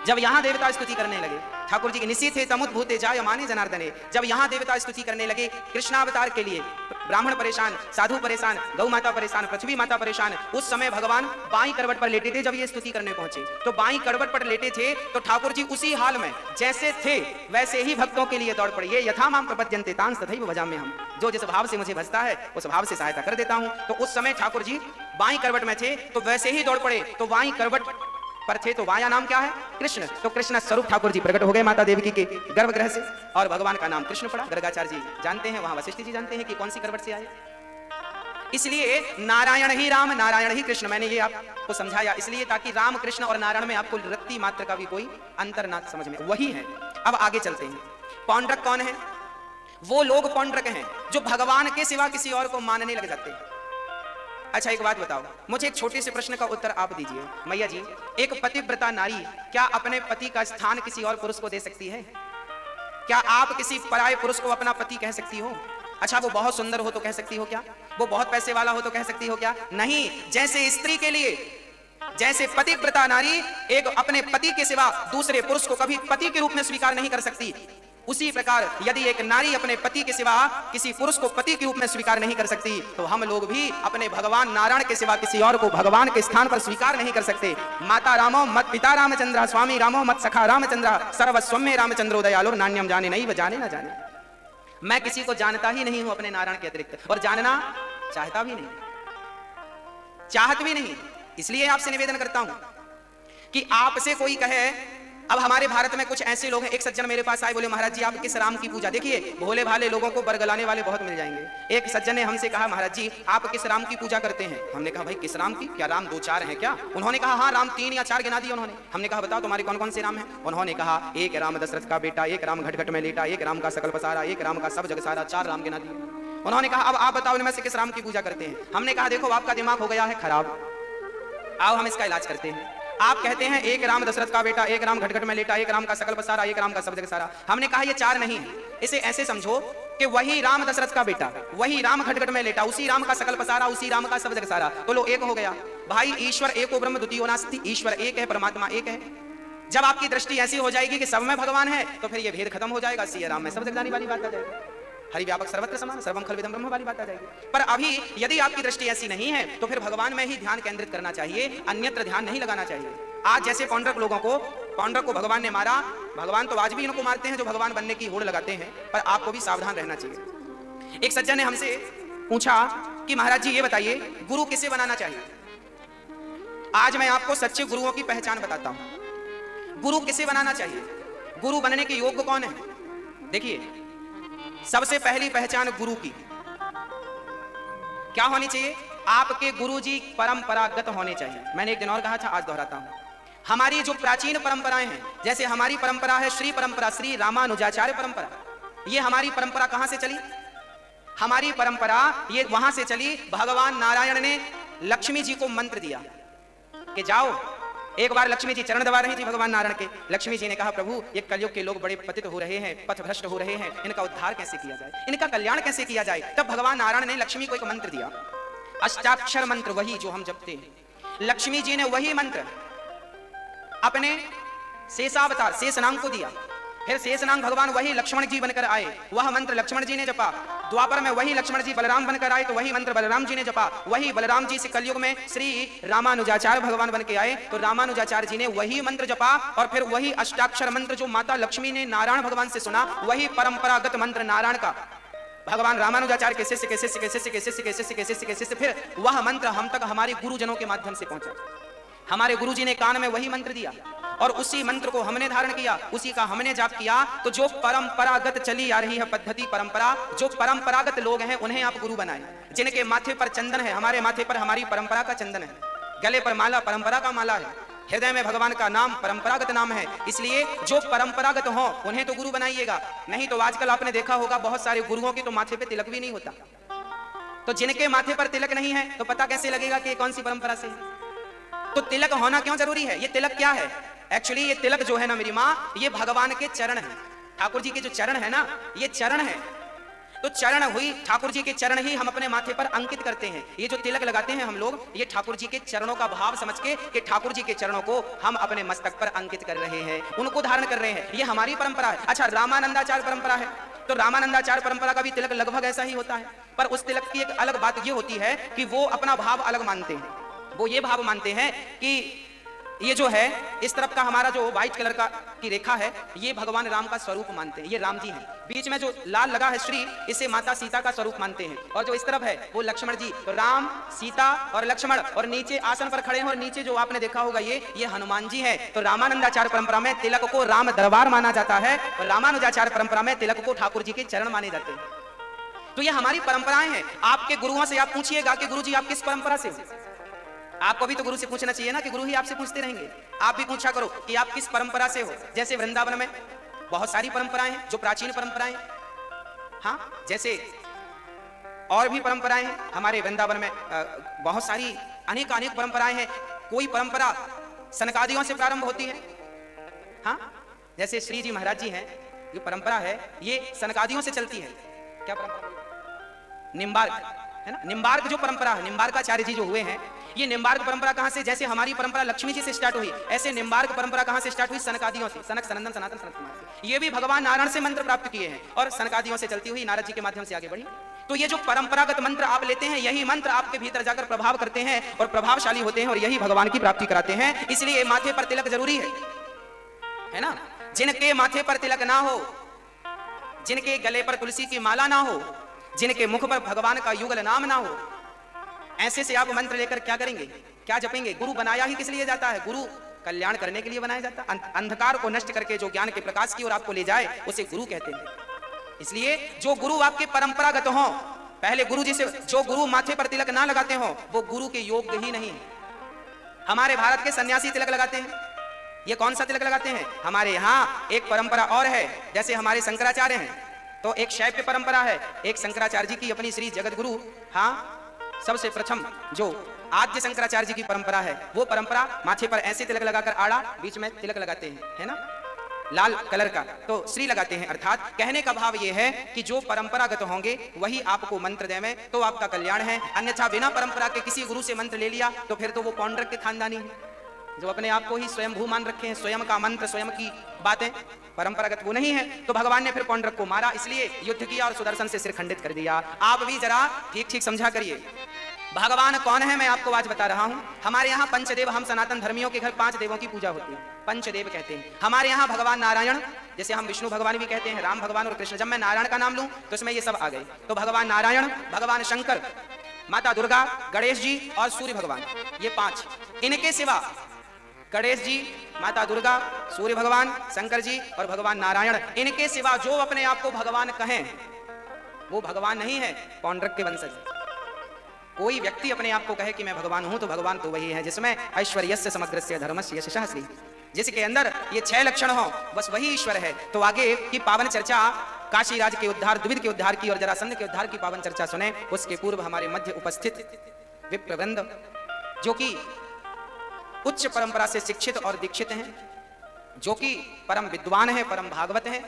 जब यहाँ देवता स्तुति करने लगे, ठाकुर जी के निशीथे तमुद्भूते जायमाने जनार्दने, जब यहाँ देवता स्तुति करने लगे कृष्णावतार के लिए, ब्राह्मण परेशान, साधु परेशान, गौ माता परेशान, पृथ्वी माता परेशान, उस समय भगवान बाईं करवट पर लेटे थे। जब ये स्तुति करने पहुंचे तो बाईं करवट पर लेटे थे, तो ठाकुर जी उसी हाल में जैसे थे वैसे ही भक्तों के लिए दौड़ पड़े। ये यथा माम प्रपद्यन्ते तांस तथैव भजाम्य हम, जो जिस भाव से मुझे भजता है उस भाव से सहायता कर देता हूं। तो उस समय ठाकुर जी बाईं करवट में थे तो वैसे ही दौड़ पड़े। तो बाईं करवट पर थे तो वाया नाम क्या है? कृष्ण। तो कृष्ण स्वरूप ठाकुर जी प्रकट हो गए माता देवकी के गर्भगृह से और भगवान का नाम कृष्ण पड़ा। गर्गाचार्य जी जानते हैं, वहां वशिष्ठ जी जानते हैं कि कौन सी करवट से आए। इसलिए नारायण ही राम, नारायण ही कृष्ण, मैंने ये आपको समझाया इसलिए ताकि राम कृष्ण और नारायण में आपको रत्ती मात्र का भी कोई अंतर ना समझ में, वही है। अब आगे चलते हैं। पौंड्रक कौन है? वो लोग पौंड्रक हैं जो भगवान के सिवा किसी और को मानने लग जाते हैं। अच्छा एक बात बताओ, मुझे एक छोटे से प्रश्न का उत्तर आप दीजिए। मैया जी, एक पतिव्रता नारी क्या अपने पति का स्थान किसी और पुरुष को दे सकती है? क्या आप किसी पराये पुरुष को अपना पति कह सकती हो? अच्छा वो बहुत सुंदर हो तो कह सकती हो क्या? वो बहुत पैसे वाला हो तो कह सकती हो क्या? नहीं। जैसे स्त्री के लिए, जैसे पतिव्रता नारी एक अपने पति के सिवा दूसरे पुरुष को कभी पति के रूप में स्वीकार नहीं कर सकती, उसी प्रकार यदि एक नारी अपने पति के सिवा किसी पुरुष को पति के रूप में स्वीकार नहीं कर सकती, तो हम लोग भी अपने भगवान नारायण के सिवा किसी और को भगवान के स्थान पर स्वीकार नहीं कर सकते। माता रामो मत पिता रामचंद्र, स्वामी रामो मत सखा रामचंद्र, सर्वस्वम्य रामचंद्रो दयालो नान्यम जाने नहीं व जाने न जाने। मैं किसी को जानता ही नहीं हूं अपने नारायण के अतिरिक्त, और जानना चाहता भी नहीं। चाहत भी नहीं। इसलिए आपसे निवेदन करता हूं कि आपसे कोई कहे, अब हमारे भारत में कुछ ऐसे लोग हैं, एक सज्जन मेरे पास आए, बोले महाराज जी आप किस राम की पूजा, देखिए भोले भाले लोगों को बरगलाने वाले बहुत मिल जाएंगे। एक सज्जन ने हमसे कहा महाराज जी आप किस राम की पूजा करते हैं? हमने कहा भाई किस राम की, क्या राम 2-4 हैं क्या? उन्होंने कहा हाँ राम 3 या 4 गिना दिए उन्होंने। हमने कहा बताओ तुम्हारे कौन कौन से राम हैं? उन्होंने कहा एक राम दशरथ का बेटा, एक राम घट घट में लेटा, एक राम का सकल पसारा, एक राम का सब जग सारा, 4 राम गिना दिए। उन्होंने कहा अब आप बताओ इनमें से किस राम की पूजा करते हैं? हमने कहा देखो आपका दिमाग हो गया है खराब, आओ हम इसका इलाज करते हैं। आप कहते हैं एक राम दशरथ का बेटा, एक राम घट घट में लेटा, एक राम का सकल पसारा, एक राम का सब जग सारा। हमने कहा ये 4 नहीं है, इसे ऐसे समझो कि वही राम दशरथ का बेटा, वही राम घट घट में लेटा, उसी राम का सकल पसारा, उसी राम का सब जग सारा, तो लो एक हो गया। भाई ईश्वर एको ब्रह्म द्वितीयो नास्ति, ईश्वर एक है, परमात्मा एक है। जब आपकी दृष्टि ऐसी हो जाएगी कि सब में भगवान है तो फिर ये भेद खत्म हो जाएगा, सी राम में सब जग जाने वाली बात आ जाएगी, हरि व्यापक सर्वत्र समान सर्वम खल विदम ब्रह्म वाली बात आ जाएगी। पर अभी यदि आपकी दृष्टि ऐसी नहीं है तो फिर भगवान में ही ध्यान केंद्रित करना चाहिए, अन्यत्र ध्यान नहीं लगाना चाहिए। आज जैसे पौंड्रक लोगों को, पौंड्रक को भगवान ने मारा, भगवान तो आज भी इनको मारते हैं जो भगवान बनने की होड़ लगाते हैं, पर आपको भी सावधान रहना चाहिए। एक सज्जन ने हमसे पूछा कि महाराज जी ये बताइए गुरु किसे बनाना चाहिए? आज मैं आपको सच्चे गुरुओं की पहचान बताता हूं। गुरु किसे बनाना चाहिए, गुरु बनने के योग्य कौन है? देखिए सबसे पहली पहचान गुरु की क्या होनी चाहिए? आपके गुरुजी परंपरागत होने चाहिए। मैंने एक दिन और कहा था, आज दोहराता हूं। हमारी जो प्राचीन परंपराएं हैं, जैसे हमारी परंपरा है श्री परंपरा, श्री रामानुजाचार्य परंपरा, ये हमारी परंपरा कहां से चली? हमारी परंपरा ये वहां से चली, भगवान नारायण ने लक्ष्मी जी को मंत्र दिया कि जाओ। एक बार लक्ष्मी जी चरण दबा रही थी भगवान नारायण के, लक्ष्मी जी ने कहा प्रभु ये कलयुग के लोग बड़े पतित हो रहे हैं, पथभ्रष्ट हो रहे हैं, इनका उद्धार कैसे किया जाए, इनका कल्याण कैसे किया जाए? तब भगवान नारायण ने लक्ष्मी को एक मंत्र दिया, अष्टाक्षर मंत्र, वही जो हम जपते हैं। लक्ष्मी जी ने वही मंत्र अपने शेषावतार शेषनाग को दिया, फिर शेषनाग भगवान वही लक्ष्मण जी बनकर आए, वह मंत्र लक्ष्मण जी ने जपा। द्वापर में वही लक्ष्मण जी बलराम बनकर आए तो वही मंत्र बलराम जी ने जपा। वही बलराम जी से कलयुग में श्री रामानुजाचार्य भगवान बन के आए तो रामानुजाचार्य जी ने वही मंत्र जपा, और फिर वही अष्टाक्षर मंत्र जो माता लक्ष्मी ने नारायण भगवान से सुना, वही परंपरागत मंत्र नारायण का भगवान रामानुजाचार्य के शिष्य के शिष्य के शिष्य के शिष्य के शिष्य के शिष्य के शिष्य, फिर वह मंत्र हम तक हमारे गुरुजनों के माध्यम से पहुंचा। हमारे गुरुजी ने कान में वही मंत्र दिया और उसी मंत्र को हमने धारण किया, उसी का हमने जाप किया। तो जो परंपरागत चली आ रही है पद्धति, परंपरा, जो परंपरागत लोग हैं उन्हें आप गुरु बनाए। जिनके माथे पर चंदन है, हमारे माथे पर हमारी परंपरा का चंदन है, गले पर माला परंपरा का माला है, हृदय में भगवान का नाम परंपरागत नाम है, इसलिए जो परंपरागत हो उन्हें तो गुरु बनाइएगा। नहीं तो आजकल आपने देखा होगा बहुत सारे गुरुओं के तो माथे पे तिलक भी नहीं होता। तो जिनके माथे पर तिलक नहीं है तो पता कैसे लगेगा कि कौन सी परंपरा से है? तो तिलक होना क्यों जरूरी है? ये तिलक क्या है? एक्चुअली ये तिलक जो है ना मेरी माँ, ये भगवान के चरण है। ठाकुर जी के जो चरण है ना, ये चरण है। तो चरण हुई ठाकुर जी के चरण ही हम अपने माथे पर अंकित करते हैं। ये जो तिलक लगाते हैं हम लोग, ये ठाकुर जी के चरणों का भाव समझ के कि ठाकुर जी के चरणों को हम अपने मस्तक पर अंकित कर रहे हैं, उनको धारण कर रहे हैं। ये हमारी परंपरा है। अच्छा, रामानंदाचार्य परंपरा है तो रामानंदाचार्य परंपरा का भी तिलक लगभग ऐसा ही होता है, पर उस तिलक की एक अलग बात ये होती है कि वो अपना भाव अलग मानते हैं। वो ये भाव मानते हैं कि ये जो है इस तरफ का हमारा जो व्हाइट कलर का की रेखा है, ये भगवान राम का स्वरूप मानते हैं, ये राम जी हैं। बीच में जो लाल लगा है श्री, इसे माता सीता का स्वरूप मानते हैं। और जो इस तरफ है वो लक्ष्मण जी, तो राम सीता और लक्ष्मण, और नीचे आसन पर खड़े हैं और नीचे जो आपने देखा होगा ये हनुमान जी है। तो रामानंदाचार्य परंपरा में तिलक को राम दरबार माना जाता है और रामानुजाचार्य परंपरा में तिलक को ठाकुर जी के चरण माने जाते हैं। तो ये हमारी परंपराएं हैं। आपके गुरुओं से आप पूछिएगा कि गुरु जी आप किस परंपरा से हो? आपको भी तो गुरु से पूछना चाहिए ना, कि गुरु ही आपसे पूछते रहेंगे। आप भी पूछा करो कि आप किस परंपरा से हो। जैसे वृंदावन में बहुत सारी परंपराएं हैं जो प्राचीन परंपराएं, हाँ, जैसे और भी परंपराएं हैं हमारे वृंदावन में, बहुत सारी अनेक अनेक परंपराएं हैं। कोई परंपरा सनकादियों से प्रारंभ होती है, हाँ, जैसे श्री जी महाराज जी हैं, ये परंपरा है, ये सनकादियों से चलती है। क्या परंपरा? निम्बार्क है ना। निम्बार्क जो परंपरा है, निम्बार्काचार्य जी जो हुए हैं, ये निम्बार्क परंपरा कहां से? जैसे हमारी परंपरा लक्ष्मी जी से स्टार्ट हुई, ऐसे निम्बार्क परंपरा कहां से स्टार्ट हुई? सनकादियों से, सनक सनंदन सनातन सनत कुमार से। ये भी भगवान नारायण से मंत्र प्राप्त किए हैं और सनकादियों से चलती हुई नारद जी के माध्यम से आगे बढ़ी। तो ये जो परंपरागत मंत्र आप लेते हैं, यही मंत्र आपके भीतर जाकर प्रभाव करते हैं और प्रभावशाली होते हैं और यही भगवान की प्राप्ति कराते हैं। इसलिए माथे पर तिलक जरूरी है ना। जिनके माथे पर तिलक ना हो, जिनके गले पर तुलसी की माला ना हो, जिनके मुख पर भगवान का युगल नाम ना हो, ऐसे से आप मंत्र लेकर क्या करेंगे, क्या जपेंगे? गुरु बनाया ही किस लिए जाता है? गुरु कल्याण करने के लिए बनाया जाता है। अंधकार को नष्ट करके जो ज्ञान के प्रकाश की ओर आपको ले जाए उसे गुरु कहते हैं। इसलिए जो गुरु आपके परंपरागत हो, पहले गुरु जी से जो गुरु माथे पर तिलक ना लगाते हो वो गुरु के योग्य ही नहीं। हमारे भारत के सन्यासी तिलक लगाते हैं। ये कौन सा तिलक लगाते हैं? हमारे यहाँ एक परंपरा और है, जैसे हमारे शंकराचार्य हैं तो एक शैव परंपरा है, एक शंकराचार्य जी की अपनी श्री जगत गुरु, हाँ सबसे प्रथम जो आद्य शंकराचार्य जी की परंपरा है, वो परंपरा माथे पर ऐसे तिलक लगाकर आड़ा बीच में तिलक लगाते हैं, है ना, लाल कलर का, तो श्री लगाते हैं। अर्थात कहने का भाव ये है कि जो परंपरागत होंगे वही आपको मंत्र देवें तो आपका कल्याण है। अन्यथा बिना परंपरा के किसी गुरु से मंत्र ले लिया तो फिर तो वो पौंड्रक के खानदानी है, जो अपने आप को ही स्वयं भू मान रखे हैं, स्वयं का मंत्र, स्वयं की बातें, परंपरागत वो नहीं है। तो भगवान ने फिर पौंड्रक को मारा, इसलिए युद्ध किया और सुदर्शन से सिर खंडित कर दिया। आप भी जरा ठीक ठीक समझा करिए भगवान कौन है, मैं आपको आज बता रहा हूं। हमारे यहाँ पंचदेव, हम सनातन धर्मियों के घर 5 देवों की पूजा होती है, पंचदेव कहते हैं। हमारे यहाँ भगवान नारायण, जैसे हम विष्णु भगवान भी कहते हैं, राम भगवान और कृष्ण, जब मैं नारायण का नाम लूं तो इसमें ये सब आ गए। तो भगवान नारायण, भगवान शंकर, माता दुर्गा, गणेश जी और सूर्य भगवान, ये 5। इनके सिवा गणेश जी, माता दुर्गा, सूर्य भगवान, शंकर जी और भगवान नारायण, इनके सिवा जो अपने आप को भगवान कहें वो भगवान नहीं है, पौंड्रक के वंशज। कोई व्यक्ति अपने आप को कहे कि मैं भगवान हूं तो भगवान तो वही है जिसमें ऐश्वर्यस्य समग्रस्य धर्मस्य यशः श्री, जिसके अंदर ये 6 लक्षण हो, बस वही ईश्वर है। तो आगे की पावन चर्चा काशी राज के उद्धार, द्विविद के उद्धार की और जरासंध के उद्धार की पावन चर्चा सुने। उसके पूर्व हमारे मध्य उपस्थित विप्रवृंद जो कि उच्च परंपरा से शिक्षित और दीक्षित हैं, जो कि परम विद्वान है, परम भागवत है,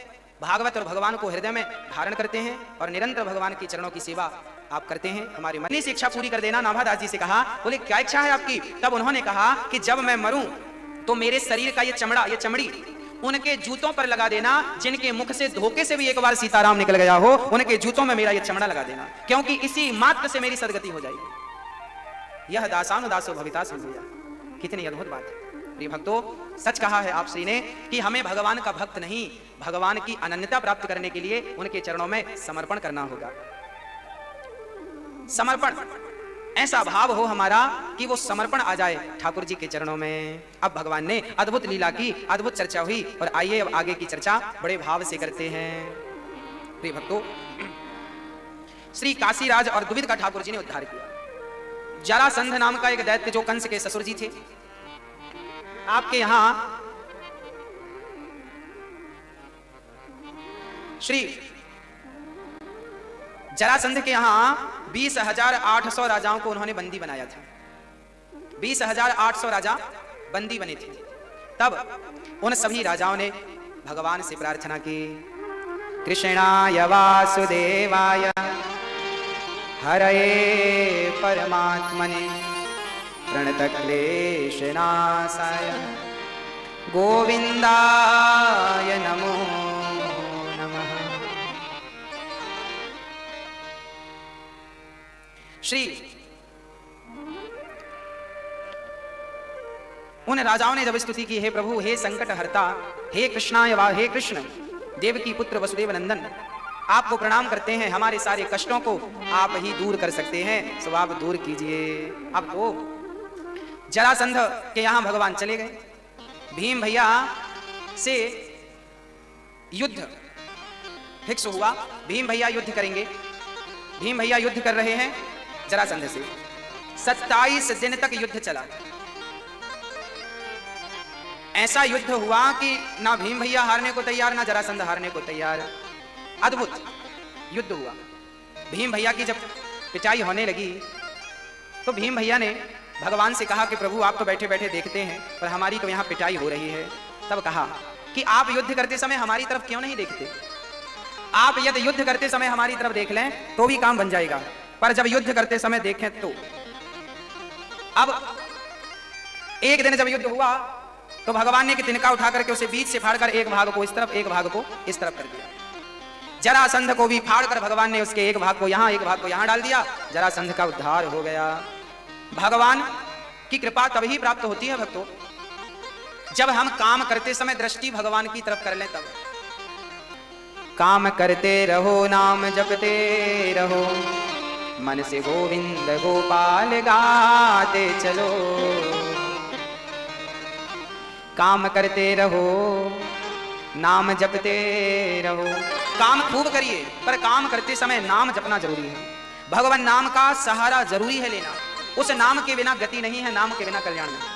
भागवत और भगवान को हृदय में धारण करते हैं और निरंतर भगवान की चरणों की सेवा आप करते हैं। हमारी मन से इच्छा पूरी कर देना। नाभादास जी से कहा, बोले क्या इच्छा है आपकी? तब उन्होंने कहा कि जब मैं मरूं तो मेरे शरीर का ये चमड़ा, ये चमड़ी उनके जूतों पर लगा देना, जिनके मुख से धोखे से भी एक बार सीताराम निकल गया हो, उनके जूतों में मेरा ये चमड़ा लगा देना, क्योंकि इसी मात्र से मेरी सदगति हो जाएगी। यह दासानुदासो भविता संजया, कितनी अद्भुत बात है। प्रिय भक्तों, सच कहा है आप श्री ने कि हमें भगवान का भक्त नहीं, भगवान की अनन्यता प्राप्त करने के लिए उनके चरणों में समर्पण करना होगा। समर्पण, ऐसा भाव हो हमारा कि वो समर्पण आ जाए ठाकुर जी के चरणों में। अब भगवान ने अद्भुत लीला की, अद्भुत चर्चा हुई और आइए अब आगे की चर्चा बड़े भाव से करते हैं। प्रिय भक्तों, श्री काशीराज और द्विविद का ठाकुर जी ने उद्धार किया। जरासंध नाम का एक दैत्य जो कंस के ससुर जी थे, आपके यहां श्री जरासंध के यहां 20,800 राजाओं को उन्होंने बंदी बनाया था। 20,800 राजा बंदी बने थे। तब उन सभी राजाओं ने भगवान से प्रार्थना की, कृष्णाय वासुदेवाय हरये परमात्मने प्रणतक्लेशनाशाय गोविंदाय नमो नमः। श्री उन राजाओं ने जब स्तुति की, हे प्रभु, हे संकट हरता, हे कृष्णाय वा, हे कृष्ण देवकी पुत्र वसुदेव नंदन, आपको प्रणाम करते हैं, हमारे सारे कष्टों को आप ही दूर कर सकते हैं, सो आप दूर कीजिए। अब तो जरासंध के यहां भगवान चले गए। भीम भैया से युद्ध फिक्स हुआ, भीम भैया युद्ध करेंगे। भीम भैया युद्ध कर रहे हैं जरासंध से। 27 दिन तक युद्ध चला। ऐसा युद्ध हुआ कि ना भीम भैया हारने को तैयार, ना जरासंध हारने को तैयार। अद्भुत युद्ध हुआ। भीम भैया की जब पिटाई होने लगी तो भीम भैया ने भगवान से कहा कि प्रभु, आप तो बैठे बैठे देखते हैं पर हमारी तो यहाँ पिटाई हो रही है। तब कहा कि आप युद्ध करते समय हमारी तरफ क्यों नहीं देखते? आप यदि युद्ध करते समय हमारी तरफ देख लें तो भी काम बन जाएगा, पर जब युद्ध करते समय देखें तो। अब एक दिन जब युद्ध हुआ तो भगवान ने कि तिनका उठा करके उसे बीच से फाड़कर एक भाग को इस तरफ, एक भाग को इस तरफ कर दिया। जरासंध को भी फाड़कर भगवान ने उसके एक भाग को यहां, एक भाग को यहां डाल दिया। जरासंध का उद्धार हो गया। भगवान की कृपा तभी प्राप्त होती है भक्तों, जब हम काम करते समय दृष्टि भगवान की तरफ कर लें। तब काम करते रहो, नाम जपते रहो, मन से गोविंद गोपाल गाते चलो, काम करते रहो नाम जपते रहो। काम खूब करिए पर काम करते समय नाम जपना जरूरी है। भगवान नाम का सहारा जरूरी है लेना, उस नाम के बिना गति नहीं है, नाम के बिना कल्याण नहीं,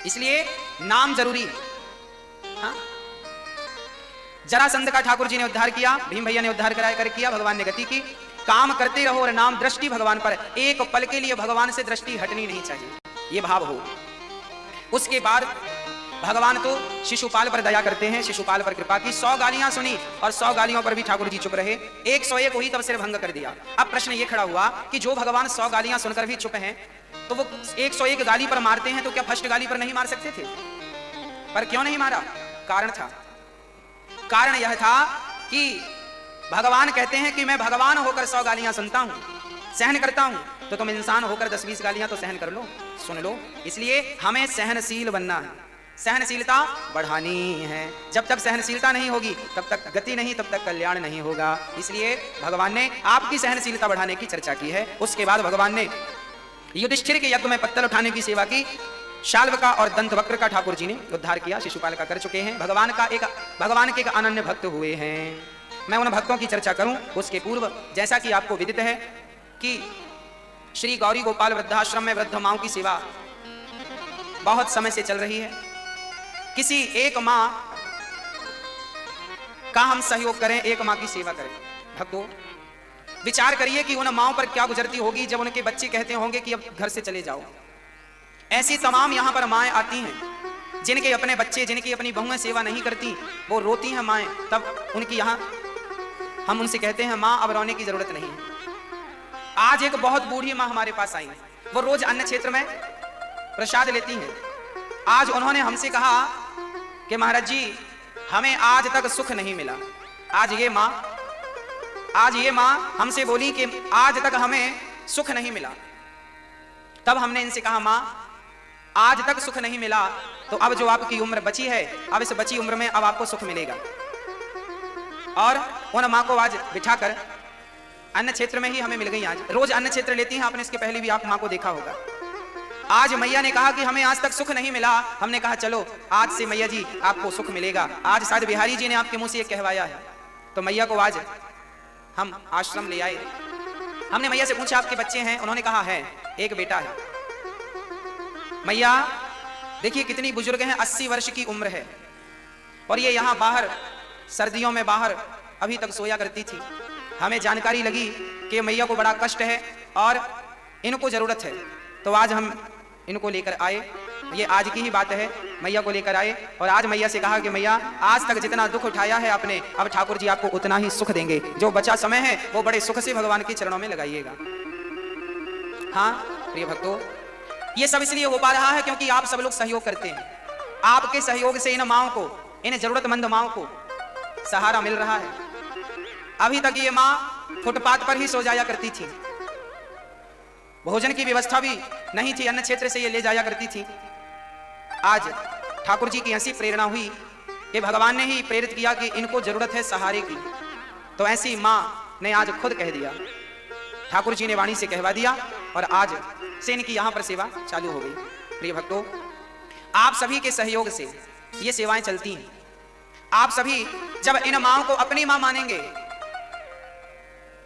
इसलिए नाम जरूरी है। हाँ? जरासंध का ठाकुर जी ने उद्धार किया, भीम भैया ने उद्धार कराया कर किया, भगवान ने गति की। काम करते रहो और नाम, दृष्टि भगवान पर, एक पल के लिए भगवान से दृष्टि हटनी नहीं चाहिए, ये भाव हो। उसके बाद भगवान तो शिशुपाल पर दया करते हैं, शिशुपाल पर कृपा की। 100 गालियां सुनी और 100 गालियों पर भी ठाकुर जी चुप रहे, 101 हुई तब सिर भंग कर दिया। अब प्रश्न ये खड़ा हुआ कि जो भगवान 100 गालियां सुनकर भी चुप हैं, तो वो 101 गाली पर मारते हैं, तो क्या फर्स्ट गाली पर नहीं मार सकते थे? पर क्यों नहीं मारा? कारण था। कारण यह था कि भगवान कहते हैं कि मैं भगवान होकर 100 गालियां सुनता हूं, सहन करता हूं, तो तुम इंसान होकर 10-20 गालियां तो सहन कर लो, सुन लो। इसलिए हमें सहनशील बनना है, सहनशीलता बढ़ानी है। जब तक सहनशीलता नहीं होगी तब तक गति नहीं, तब तक कल्याण नहीं होगा। इसलिए भगवान ने आपकी सहनशीलता बढ़ाने की चर्चा की है। उसके बाद भगवान ने युधिष्ठिर के यज्ञ में पत्तल उठाने की सेवा की, शाल्व का और दंतवक्र का ठाकुर जी ने उद्धार किया, शिशुपाल का कर चुके हैं। भगवान के एक अनन्य भक्त हुए हैं। मैं उन भक्तों की चर्चा करूं उसके पूर्व, जैसा कि आपको विदित है कि श्री गौरी गोपाल वृद्धाश्रम में वृद्ध माओं की सेवा बहुत समय से चल रही है। किसी एक मां का हम सहयोग करें, एक मां की सेवा करें। भक्तों, विचार करिए कि उन माओं पर क्या गुजरती होगी जब उनके बच्चे कहते होंगे कि अब घर से चले जाओ। ऐसी तमाम यहां पर माएं आती हैं जिनके अपने बच्चे, जिनकी अपनी बहुएं सेवा नहीं करती, वो रोती हैं माएं। तब उनकी यहां हम उनसे कहते हैं मां अब रोने की जरूरत नहीं है। आज एक बहुत बूढ़ी मां हमारे पास आई, वो रोज अन्न क्षेत्र में प्रसाद लेती हैं। आज उन्होंने हमसे कहा कि महाराज जी हमें आज तक सुख नहीं मिला। आज ये मां हमसे बोली कि आज तक हमें सुख नहीं मिला। तब हमने इनसे कहा मां आज तक सुख नहीं मिला, तो अब जो आपकी उम्र बची है, अब इस बची उम्र में अब आपको सुख मिलेगा। और उन मां को आज बिठाकर अन्न क्षेत्र में ही हमें मिल गई। आज रोज अन्न क्षेत्र लेती हैं, आपने इसके पहले भी आप मां को देखा होगा। आज मैया ने कहा कि हमें आज तक सुख नहीं मिला। हमने कहा चलो आज से मैया जी आपको सुख मिलेगा। आज शायद बिहारी जी ने आपके मुंह से ये कहवाया है, तो मैया को आज हम आश्रम ले आए। हमने मैया से पूछा आपके बच्चे हैं? उन्होंने कहा है, एक बेटा है। मैया देखिए कितनी बुजुर्ग हैं, 80 वर्ष की उम्र है, और ये यहाँ बाहर सर्दियों में बाहर अभी तक सोया करती थी। हमें जानकारी लगी कि मैया को बड़ा कष्ट है और इनको जरूरत है, तो आज हम इनको लेकर आए। ये आज की ही बात है, मैया को लेकर आए और आज मैया से कहा कि मैया आज तक जितना दुख उठाया है आपने, अब ठाकुर जी आपको उतना ही सुख देंगे। जो बचा समय है वो बड़े सुख से भगवान के चरणों में लगाइएगा। हाँ प्रिय भक्तों, ये सब इसलिए हो पा रहा है क्योंकि आप सब लोग सहयोग करते हैं। आपके सहयोग से इन माओं को, इन जरूरतमंद माओं को सहारा मिल रहा है। अभी तक ये माँ फुटपाथ पर ही सो जाया करती थी, भोजन की व्यवस्था भी नहीं थी, अन्न क्षेत्र से ये ले जाया करती थी। आज ठाकुर जी की ऐसी प्रेरणा हुई कि भगवान ने ही प्रेरित किया कि इनको जरूरत है सहारे की, तो ऐसी माँ ने आज खुद कह दिया, ठाकुर जी ने वाणी से कहवा दिया और आज से इनकी यहाँ पर सेवा चालू हो गई। प्रिय भक्तों, आप सभी के सहयोग से ये सेवाएं चलती हैं। आप सभी जब इन माओं को अपनी मां मानेंगे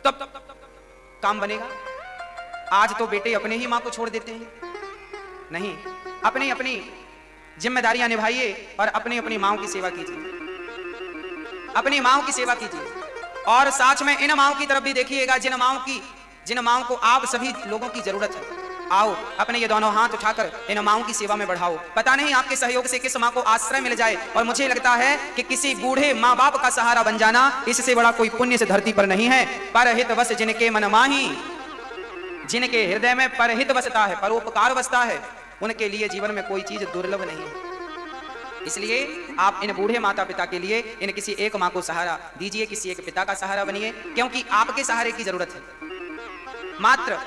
तब काम बनेगा। आज तो बेटे अपने ही मां को छोड़ देते हैं, नहीं, अपनी अपनी जिम्मेदारियां निभाइए और अपनी अपनी माओं की सेवा कीजिए, अपनी माओं की सेवा कीजिए। और साथ में इन माओं की तरफ भी देखिएगा जिन माओं को आप सभी लोगों की जरूरत है। आओ अपने ये दोनों हाथ उठाकर इन माओं की सेवा में बढ़ाओ। पता नहीं आपके सहयोग से किस माँ को आश्रय मिल जाए, और मुझे लगता है कि किसी बूढ़े माँ बाप का सहारा बन जाना, इससे बड़ा कोई पुण्य से धरती पर नहीं है। परहित वस जिनके मन माही, जिनके हृदय में परहित बसता है, परोपकार बसता है, उनके लिए जीवन में कोई चीज दुर्लभ नहीं है। इसलिए आप इन बूढ़े माता पिता के लिए इन किसी एक माँ को सहारा दीजिए, किसी एक पिता का सहारा बनिए, क्योंकि आपके सहारे की जरूरत है। मात्र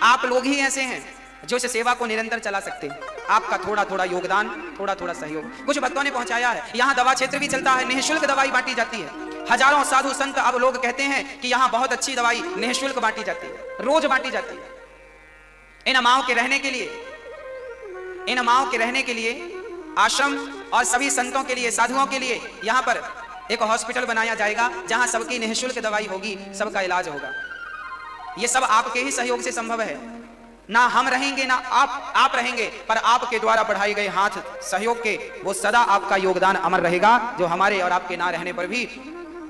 आप लोग ही ऐसे हैं जो इस सेवा को निरंतर चला सकते हैं। आपका थोड़ा थोड़ा योगदान, थोड़ा थोड़ा सहयोग कुछ भक्तों ने पहुंचाया है। यहाँ दवा क्षेत्र भी चलता है, निःशुल्क दवाई बांटी जाती है। हजारों साधु संत अब लोग कहते हैं कि यहां बहुत अच्छी दवाई निःशुल्क बांटी जाती है, रोज बांटी जाती है। इन माओं के रहने के लिए आश्रम और सभी संतों के लिए, साधुओं के लिए यहां पर एक हॉस्पिटल बनाया जाएगा जहां सबकी निःशुल्क दवाई होगी, सबका इलाज होगा। यह सब आपके ही सहयोग से संभव है। ना हम रहेंगे ना आप रहेंगे, पर आपके द्वारा बढ़ाए गए हाथ सहयोग के वो सदा आपका योगदान अमर रहेगा, जो हमारे और आपके ना रहने पर भी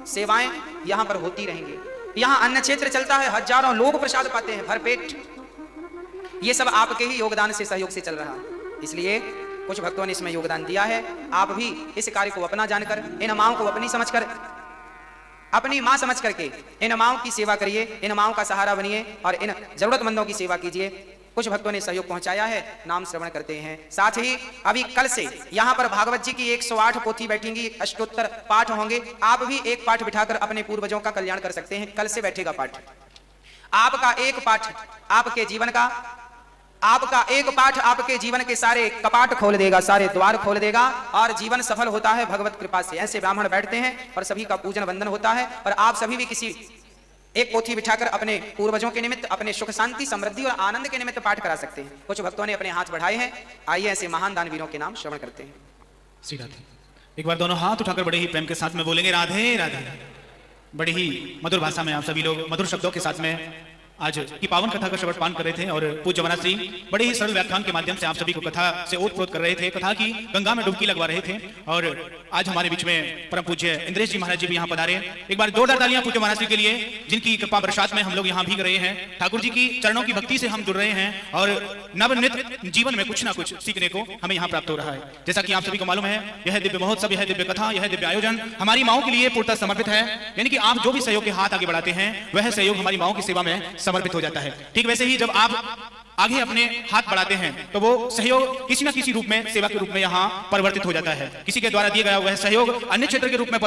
सेवाएं यहां पर होती रहेंगी। यहां अन्न क्षेत्र चलता है, हजारों लोग प्रसाद पाते हैं भरपेट। ये सब आपके ही योगदान से, सहयोग से चल रहा है। इसलिए कुछ भक्तों ने इसमें योगदान दिया है। आप भी इस कार्य को अपना जानकर, इन माओं को अपनी समझकर, अपनी मां समझ करके इन माओं की सेवा करिए, इन माओं का सहारा बनिए और इन जरूरतमंदों की सेवा कीजिए। कुछ भक्तों ने सहयोग पहुंचाया है, नाम श्रवण करते हैं। साथ ही अभी कल से यहां पर भागवत जी की 108 पोथी बैठेंगी, अष्टोत्तर पाठ होंगे। आप भी एक पाठ बिठाकर अपने पूर्वजों का कल्याण कर सकते हैं। कल से बैठेगा पाठ। आपका एक पाठ आपके जीवन का, आपका एक पाठ आपके जीवन के सारे कपाट खोल देगा, सारे द्वार खोल देगा और जीवन सफल होता है भगवत कृपा से। ऐसे ब्राह्मण बैठते हैं और सभी का पूजन वंदन होता है। और आप सभी भी किसी एक पोथी बिठाकर अपने पूर्वजों के निमित्त, अपने सुख शांति समृद्धि और आनंद के निमित्त पाठ करा सकते हैं। कुछ भक्तों ने अपने हाथ बढ़ाए हैं। आइए ऐसे महान दानवीरों के नाम श्रवण करते हैं। श्री राधे। एक बार दोनों हाथ उठाकर बड़े ही प्रेम के साथ में बोलेंगे राधे राधे। बड़ी ही मधुर भाषा में आप सभी लोग मधुर शब्दों के साथ में आज की पावन कथा का श्रवण पान कर रहे थे और पूज्य जवना श्री बड़े ही सरल व्याख्यान के माध्यम से आप सभी को कथा से ओतप्रोत कर रहे थे, कथा की गंगा में डुबकी लगवा रहे थे। और आज हमारे बीच में परम पूज्य इंद्रेश जी महाराज जी भी यहाँ पधारे। एक बार जोरदार तालियां पूज्य महाराज जी के लिए, जिनकी कृपा बरसात में हम लोग यहाँ भीग रहे हैं। ठाकुर जी की चरणों की भक्ति से हम जुड़ रहे हैं और नवनित जीवन में कुछ ना कुछ सीखने को हमें यहाँ प्राप्त हो रहा है। जैसा कि आप सभी को मालूम है, यह दिव्य महोत्सव, यह दिव्य कथा, यह दिव्य आयोजन हमारी माओं के लिए पूर्णतः समर्पित है। यानी कि आप जो भी सहयोग के हाथ आगे बढ़ाते हैं, वह सहयोग हमारी माओं की सेवा में समर्पित हो जाता है। ठीक वैसे ही जब आप आगे अपने हाथ बढ़ाते हैं तो वो सहयोग किसी न किसी रूप में, सेवा के रूप में यहाँ परिवर्तित हो जाता है। किसी के द्वारा दिया गया वह सहयोग अन्य क्षेत्र के रूप में